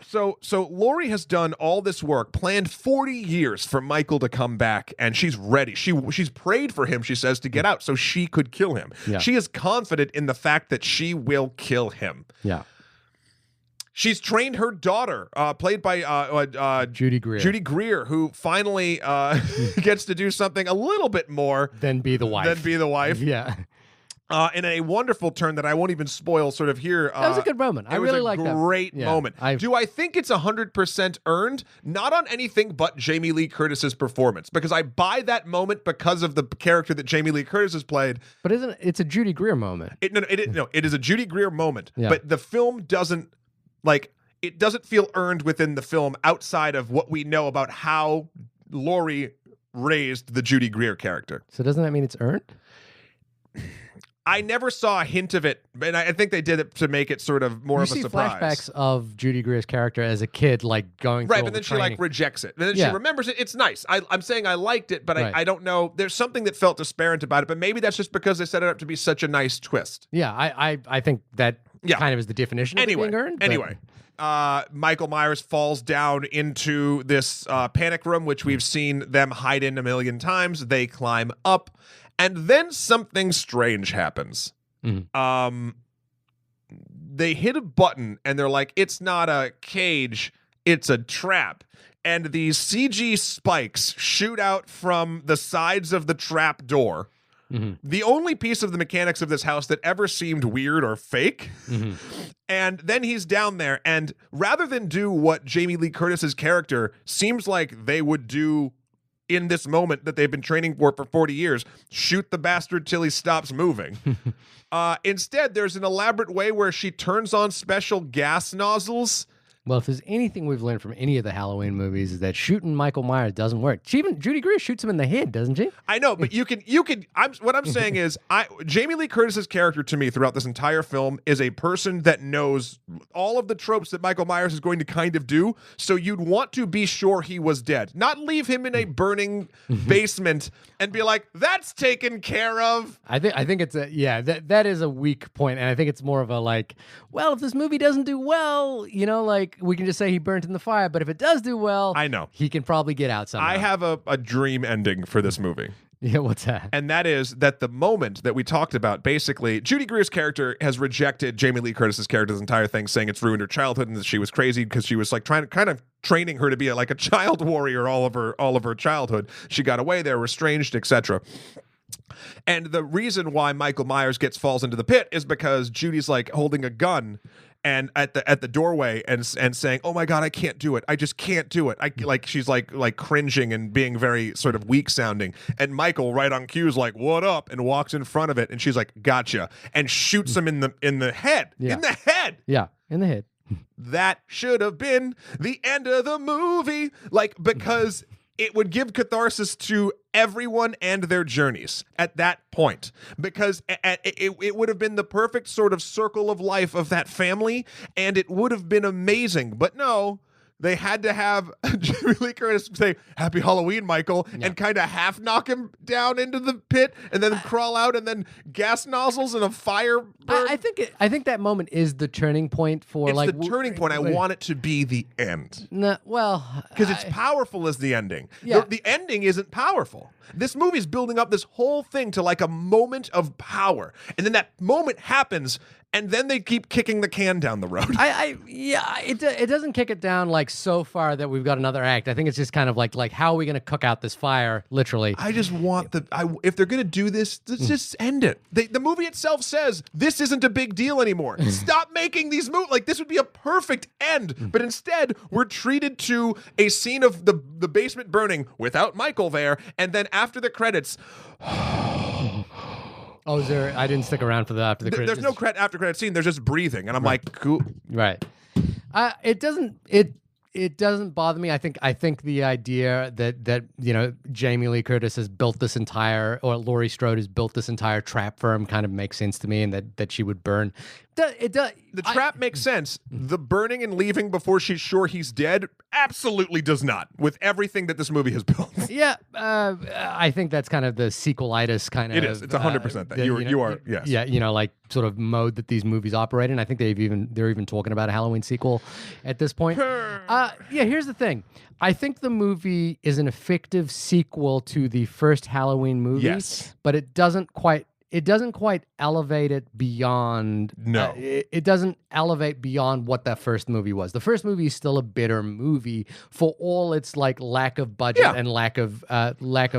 So Laurie has done all this work, planned 40 years for Michael to come back, and she's ready. She's prayed for him, she says, to get out so she could kill him. She is confident in the fact that she will kill him. She's trained her daughter, played by Judy Greer, who finally gets to do something a little bit more than be the wife. Yeah. In a wonderful turn that I won't even spoil sort of here. That was a good moment. I really like that. It was a great moment. Do I think it's 100% earned? Not on anything but Jamie Lee Curtis's performance, because I buy that moment because of the character that Jamie Lee Curtis has played. But it's a Judy Greer moment. It is a Judy Greer moment, yeah. But the film doesn't, it doesn't feel earned within the film outside of what we know about how Laurie raised the Judy Greer character. So doesn't that mean it's earned? I never saw a hint of it, and I think they did it to make it sort of more of a surprise. You see flashbacks of Judy Greer's character as a kid, going through right, but then she rejects it, and then she remembers it. It's nice. I'm saying I liked it, but I don't know. There's something that felt disparate about it, but maybe that's just because they set it up to be such a nice twist. Yeah, I think that kind of is the definition of being earned. Anyway. Michael Myers falls down into this panic room, which we've seen them hide in a million times. They climb up, and then something strange happens. Mm-hmm. They hit a button, and they're like, it's not a cage, it's a trap. And these CG spikes shoot out from the sides of the trap door. Mm-hmm. The only piece of the mechanics of this house that ever seemed weird or fake. Mm-hmm. And then he's down there, and rather than do what Jamie Lee Curtis's character seems like they would do in this moment that they've been training for 40 years, shoot the bastard till he stops moving. Instead, there's an elaborate way where she turns on special gas nozzles. Well, if there's anything we've learned from any of the Halloween movies, is that shooting Michael Myers doesn't work. Judy Greer shoots him in the head, doesn't she? I know, but you can. What I'm saying is, Jamie Lee Curtis's character to me throughout this entire film is a person that knows all of the tropes that Michael Myers is going to kind of do. So you'd want to be sure he was dead, not leave him in a burning basement and be like, "That's taken care of." I think it's that is a weak point, and I think it's more of a well, if this movie doesn't do well, we can just say he burnt in the fire, but if it does do well, I know he can probably get out somehow. I have a dream ending for this movie. Yeah, what's that? And that is that the moment that we talked about, basically, Judy Greer's character has rejected Jamie Lee Curtis's character's entire thing, saying it's ruined her childhood and that she was crazy because she was training her to be a child warrior all of her childhood. She got away, they were estranged, etc. And the reason why Michael Myers falls into the pit is because Judy's holding a gun and at the doorway and saying, "Oh my God, I can't do it. I just can't do it." She's cringing and being very sort of weak sounding. And Michael, right on cue, is like, "What up?" and walks in front of it, and she's like, "Gotcha," and shoots him in the head. Yeah. In the head. Yeah, in the head. That should have been the end of the movie, because it would give catharsis to everyone and their journeys at that point, because it would have been the perfect sort of circle of life of that family, and it would have been amazing. But no, they had to have Jamie Lee Curtis say, "Happy Halloween, Michael," and kind of half knock him down into the pit and then crawl out, and then gas nozzles and a fire burn. I think that moment is the turning point for it's the turning point. I want it to be the end. No, well, because it's powerful as the ending. Yeah. The ending isn't powerful. This movie's building up this whole thing to a moment of power, and then that moment happens, and then they keep kicking the can down the road. It doesn't kick it down so far that we've got another act. I think it's just kind of like how are we going to cook out this fire, literally. I just want if they're going to do this, let's just end it. The movie itself says this isn't a big deal anymore. Stop making these movies. This would be a perfect end, but instead we're treated to a scene of the basement burning without Michael there, and then after the credits. Oh, is there? I didn't stick around for the after the credits. There's no after credit scene. There's just breathing, and I'm like, cool. Right. It doesn't bother me. I think the idea that Jamie Lee Curtis has built this entire, or Laurie Strode has built this entire trap firm kind of makes sense to me, and that she would burn. It does. The trap makes sense. The burning and leaving before she's sure he's dead absolutely does not, with everything that this movie has built. Yeah, I think that's kind of the sequelitis kind of. It is. It's 100% that. You are. Yes. Yeah, sort of mode that these movies operate in. I think they're even talking about a Halloween sequel at this point. Here's the thing. I think the movie is an effective sequel to the first Halloween movie. Yes. But it doesn't quite. it doesn't quite elevate it beyond. No, it doesn't elevate beyond what that first movie was. The first movie is still a bitter movie for all its like lack of budget and lack of like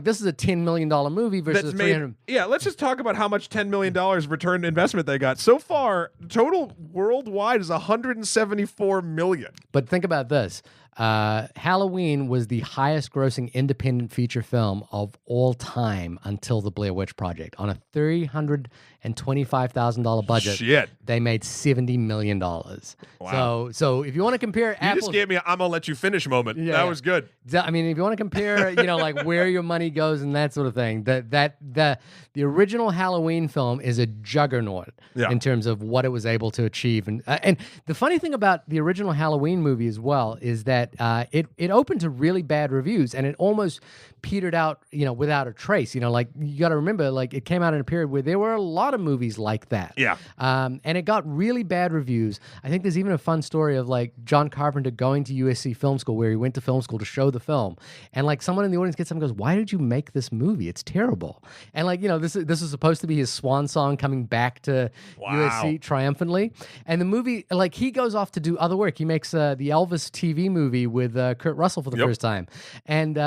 this is a $10 million movie versus a $300. Yeah, let's just talk about how much $10 million return on investment they got so far. Total worldwide is $174 million. But think about this. Halloween was the highest grossing independent feature film of all time until the Blair Witch Project. On a $325,000 budget, they made $70 million. Wow. So if you want to compare you just gave me a I'm gonna let you finish moment. That was good. I mean, if you want to compare, like where your money goes and that sort of thing, the original Halloween film is a juggernaut in terms of what it was able to achieve. And the funny thing about the original Halloween movie as well is that it opened to really bad reviews and it almost petered out, without a trace. Like you got to remember, like it came out in a period where there were a lot of movies like that. Yeah. And it got really bad reviews. I think there's even a fun story of like John Carpenter going to USC Film School where he went to film school to show the film. And like someone in the audience gets up and goes, "Why did you make this movie? It's terrible." And like, this is supposed to be his swan song coming back to USC triumphantly. And the movie, like he goes off to do other work. He makes the Elvis TV movie with Kurt Russell for the first time. And,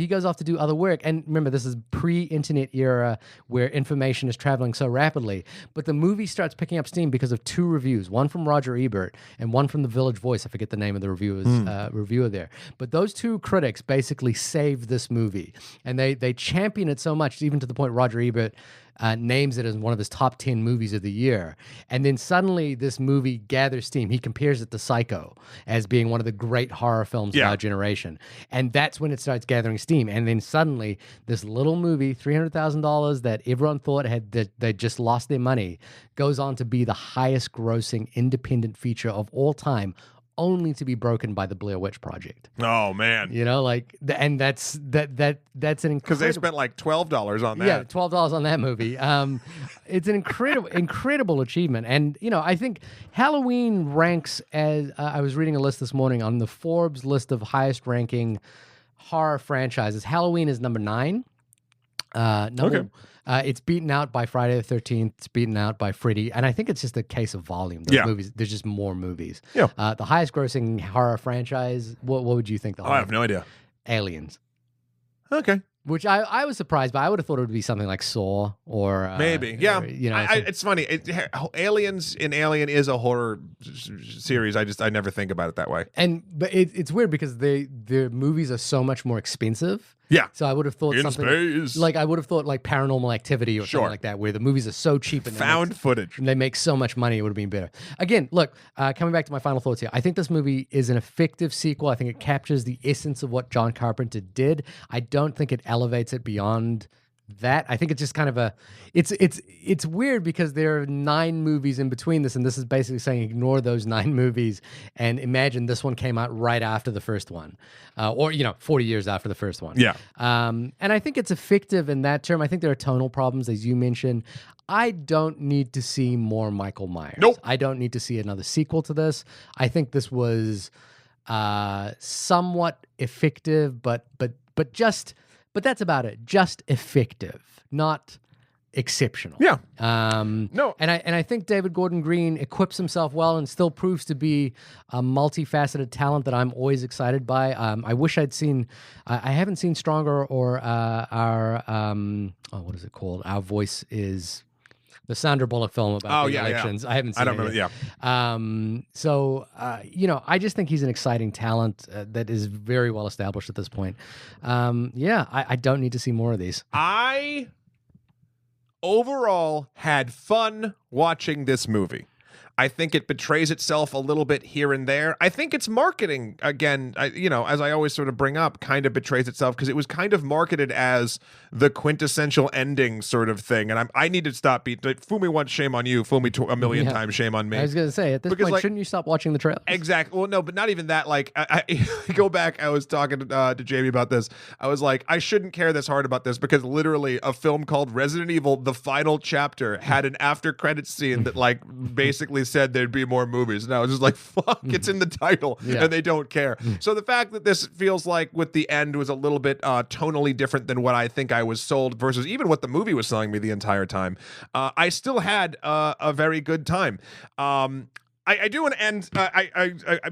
he goes off to do other work. And remember, this is pre-internet era where information is traveling so rapidly. But the movie starts picking up steam because of two reviews, one from Roger Ebert and one from the Village Voice. I forget the name of the reviewer there. But those two critics basically saved this movie. And they champion it so much, even to the point Roger Ebert names it as one of his top 10 movies of the year. And then suddenly this movie gathers steam. He compares it to Psycho as being one of the great horror films of our generation. And that's when it starts gathering steam. And then suddenly this little movie, $300,000 that everyone thought they just lost their money, goes on to be the highest grossing independent feature of all time, only to be broken by the Blair Witch Project. Oh man! And that's an incredible, because they spent like $12 on that. Yeah, $12 on that movie. It's an incredible achievement, and I think Halloween ranks as I was reading a list this morning on the Forbes list of highest ranking horror franchises. Halloween is number 9. It's beaten out by Friday the 13th. It's beaten out by Freddy. And I think it's just a case of volume. Movies, there's just more movies. Yeah. The highest grossing horror franchise, what would you think? I have no idea. Aliens. Okay. Which I was surprised by. I would have thought it would be something like Saw or... maybe, yeah. Or, it's funny. Aliens in Alien is a horror series. I never think about it that way. But it's weird because the movies are so much more expensive. Yeah. So I would have thought space. Like I would have thought like Paranormal Activity or something like that, where the movies are so cheap and found footage. And they make so much money, it would have been better. Again, look, coming back to my final thoughts here, I think this movie is an effective sequel. I think it captures the essence of what John Carpenter did. I don't think it elevates it beyond that. I think it's just kind of it's weird because there are 9 movies in between this, and this is basically saying ignore those 9 movies and imagine this one came out right after the first one, or 40 years after the first one. Yeah. And I think it's effective in that term. I think there are tonal problems, as you mentioned. I don't need to see more Michael Myers. Nope. I don't need to see another sequel to this. I think this was somewhat effective, but that's about it. Just effective, not exceptional. Yeah. No. And I think David Gordon Green equips himself well and still proves to be a multifaceted talent that I'm always excited by. I wish I'd seen. I haven't seen Stronger or our what is it called? Our Voice is. The Sandra Bullock film about the elections. Yeah. I haven't seen it. I don't remember. Yeah. I just think he's an exciting talent that is very well established at this point. I don't need to see more of these. I overall had fun watching this movie. I think it betrays itself a little bit here and there. I think its marketing, again, as I always sort of bring up, kind of betrays itself because it was kind of marketed as the quintessential ending sort of thing. And I need to stop fool me once, shame on you. Fool me a million times, shame on me. I was going to say, at this point, shouldn't you stop watching the trailer? Exactly. Well, no, but not even that. Like, I go back, I was talking to Jamie about this. I was like, I shouldn't care this hard about this because literally a film called Resident Evil, the final chapter, had an after credits scene that like basically specifically said there'd be more movies. And I was just like, fuck, it's in the title, and they don't care. So the fact that this feels like with the end was a little bit tonally different than what I think I was sold versus even what the movie was selling me the entire time, I still had a very good time. I do want to end.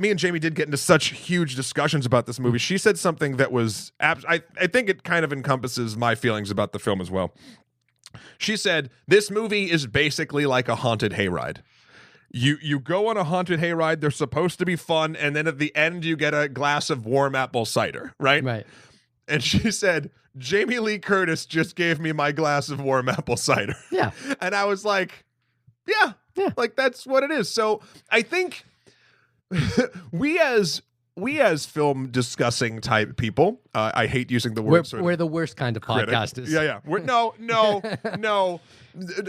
Me and Jamie did get into such huge discussions about this movie. She said something that was, I think it kind of encompasses my feelings about the film as well. She said, this movie is basically like a haunted hayride. You go on a haunted hayride, they're supposed to be fun, and then at the end you get a glass of warm apple cider, right? Right. And she said, Jamie Lee Curtis just gave me my glass of warm apple cider. Yeah. And I was like, yeah, like that's what it is. So I think we as film discussing type people, I hate using the word. We're the worst kind of podcasters. Yeah. No.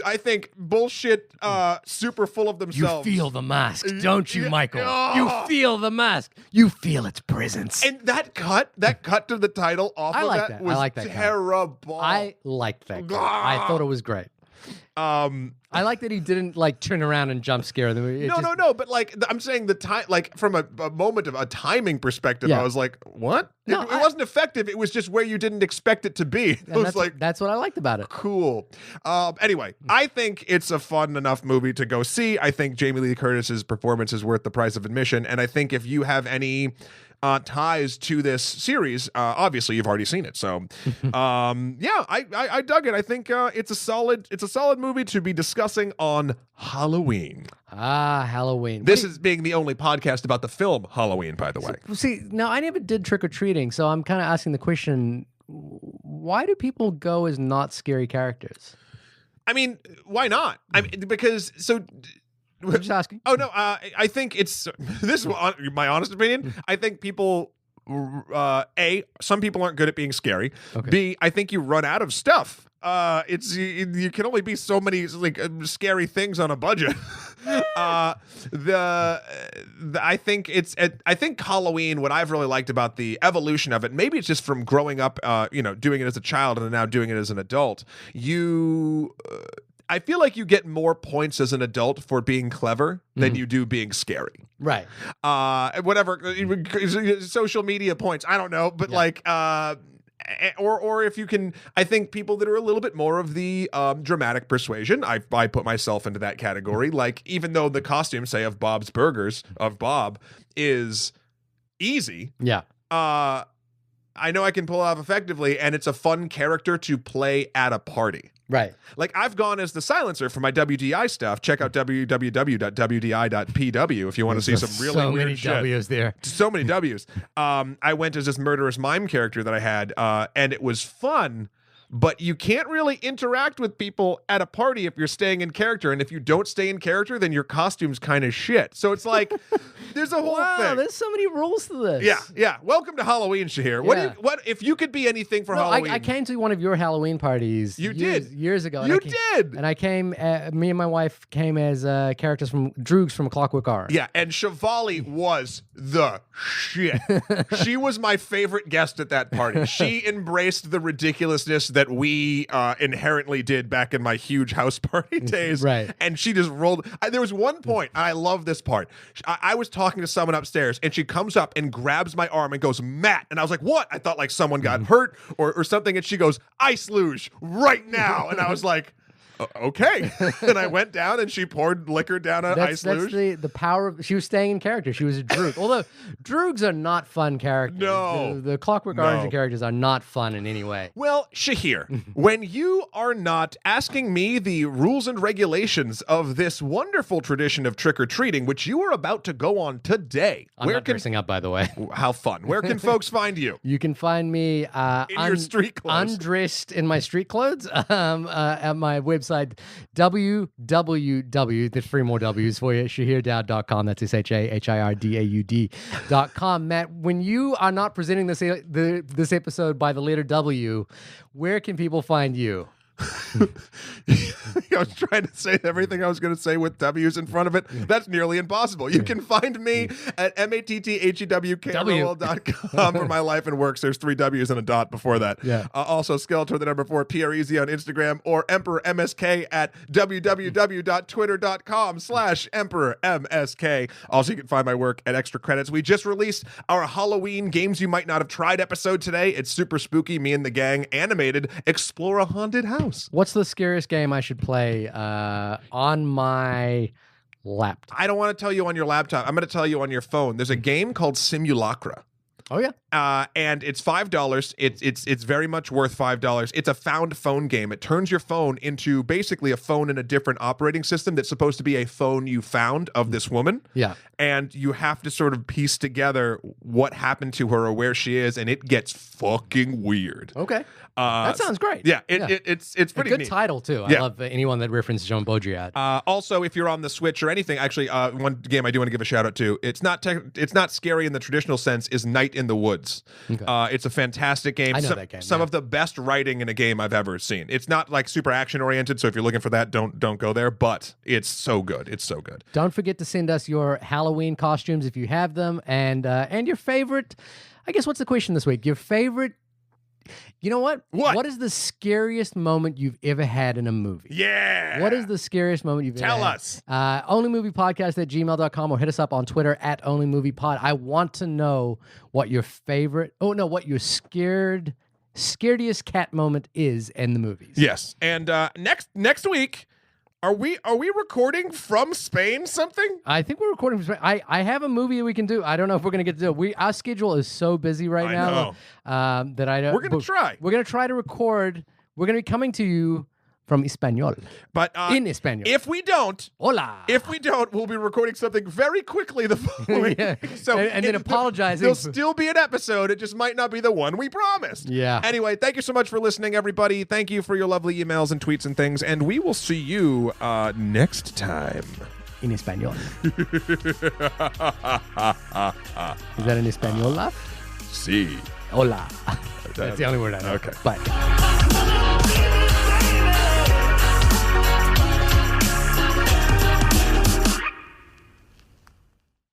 I think bullshit, super full of themselves. You feel the mask, don't you, Michael? You feel the mask. You feel its presence. And that cut to the title off of that was terrible. I liked that cut. I thought it was great. I like that he didn't like turn around and jump scare them. No. But like, I'm saying the time, like from a moment of a timing perspective, I was like, what? No, it wasn't effective. It was just where you didn't expect it to be. It was like, that's what I liked about it. Cool. Anyway, I think it's a fun enough movie to go see. I think Jamie Lee Curtis's performance is worth the price of admission. And I think if you have any ties to this series, obviously you've already seen it. So, I dug it. I think it's a solid movie to be discussing on Halloween. Halloween. This is being the only podcast about the film Halloween, by the way. See, now I never did trick-or-treating, so I'm kind of asking the question, why do people go as not scary characters? I mean, why not? I mean, because I'm just asking. Oh no, I think it's this is my honest opinion. I think people, some people aren't good at being scary. Okay. B, I think you run out of stuff. You can only be so many scary things on a budget. I think Halloween, what I've really liked about the evolution of it, maybe it's just from growing up, doing it as a child and then now doing it as an adult. I feel like you get more points as an adult for being clever than you do being scary. Right. Whatever, social media points, I don't know, but or if you can, I think people that are a little bit more of the dramatic persuasion, I put myself into that category. Like, even though the costume, say, of Bob's Burgers, of Bob, is easy. Yeah. I know I can pull it off effectively, and it's a fun character to play at a party. Right. Like, I've gone as the silencer for my WDI stuff. Check out www.wdi.pw if you want to see some really weird shit. So many W's there. So many W's. I went as this murderous mime character that I had, and it was fun. But you can't really interact with people at a party if you're staying in character. And if you don't stay in character, then your costume's kind of shit. So it's like, there's a whole thing. There's so many rules to this. Yeah. Welcome to Halloween, Shahir. Yeah. What if you could be anything for Halloween? I came to one of your Halloween parties. Years ago. You did. And I came, me and my wife came as characters from Droogs from Clockwork Orange. Yeah, and Shivali was the shit. She was my favorite guest at that party. She embraced the ridiculousness that we inherently did back in my huge house party days. Right. And she just rolled. There was one point, and I love this part. I was talking to someone upstairs, and she comes up and grabs my arm and goes, Matt. And I was like, what? I thought like someone got hurt or something. And she goes, ice luge right now. And I was like, okay. And I went down and she poured liquor down an ice luge. That's the power of, she was staying in character. She was a Droog. Although Droogs are not fun characters. No. The Clockwork Orange characters are not fun in any way. Well, Shahir, when you are not asking me the rules and regulations of this wonderful tradition of trick-or-treating, which you are about to go on today. I'm not dressing up, by the way. How fun. Where can folks find you? You can find me in your street clothes. Undressed in my street clothes at my website, www, there's 3 more W's for you, shahirdaud.com. That's shahirdaud.com. Matt, when you are not presenting this episode by the letter W, where can people find you? I was trying to say everything I was going to say with W's in front of it. That's nearly impossible. You can find me at mattherwkl.com for my life and works. There's 3 W's and a dot before that. Yeah. Also, Skeletor, the number 4, PREZ on Instagram, or EmperorMSK at www.twitter.com/EmperorMSK. Also, you can find my work at Extra Credits. We just released our Halloween Games You Might Not Have Tried episode today. It's super spooky. Me and the gang animated Explore a Haunted House. What's the scariest game I should play on my laptop? I don't want to tell you on your laptop. I'm going to tell you on your phone. There's a game called Simulacra. Oh, yeah. And it's $5. It's very much worth $5. It's a found phone game. It turns your phone into basically a phone in a different operating system that's supposed to be a phone you found of this woman. Yeah. And you have to sort of piece together what happened to her or where she is, and it gets fucking weird. Okay. That sounds great. Yeah, it's pretty good neat. title, too. Yeah. I love anyone that references Jean Baudrillard. Also, if you're on the Switch or anything, actually, one game I do want to give a shout out to, it's not scary in the traditional sense, is Night in the Woods. Okay. It's a fantastic game. I know that game. Some of the best writing in a game I've ever seen. It's not like super action oriented, so if you're looking for that, don't go there, but it's so good. It's so good. Don't forget to send us your Halloween costumes if you have them, and your favorite, I guess, what's the question this week? Your favorite, you know what? What is the scariest moment you've ever had in a movie? Yeah. What is the scariest moment you've ever had? Tell us. Onlymoviepodcast@gmail.com, or hit us up on Twitter at onlymoviepod. I want to know what your scariest cat moment is in the movies. Yes. And next week, Are we recording from Spain something? I think we're recording from Spain. I have a movie that we can do. I don't know if we're going to get to do it. Our schedule is so busy right now that I don't. We're going to try. We're going to try to record. We're going to be coming to you from Espanol. But in Espanol. If we don't, we'll be recording something very quickly the following week. So and then apologizing. There'll still be an episode. It just might not be the one we promised. Yeah. Anyway, thank you so much for listening, everybody. Thank you for your lovely emails and tweets and things. And we will see you next time. In Espanol. Is that an Espanol laugh? Sí. Hola. That's the only word I know. Okay. Bye.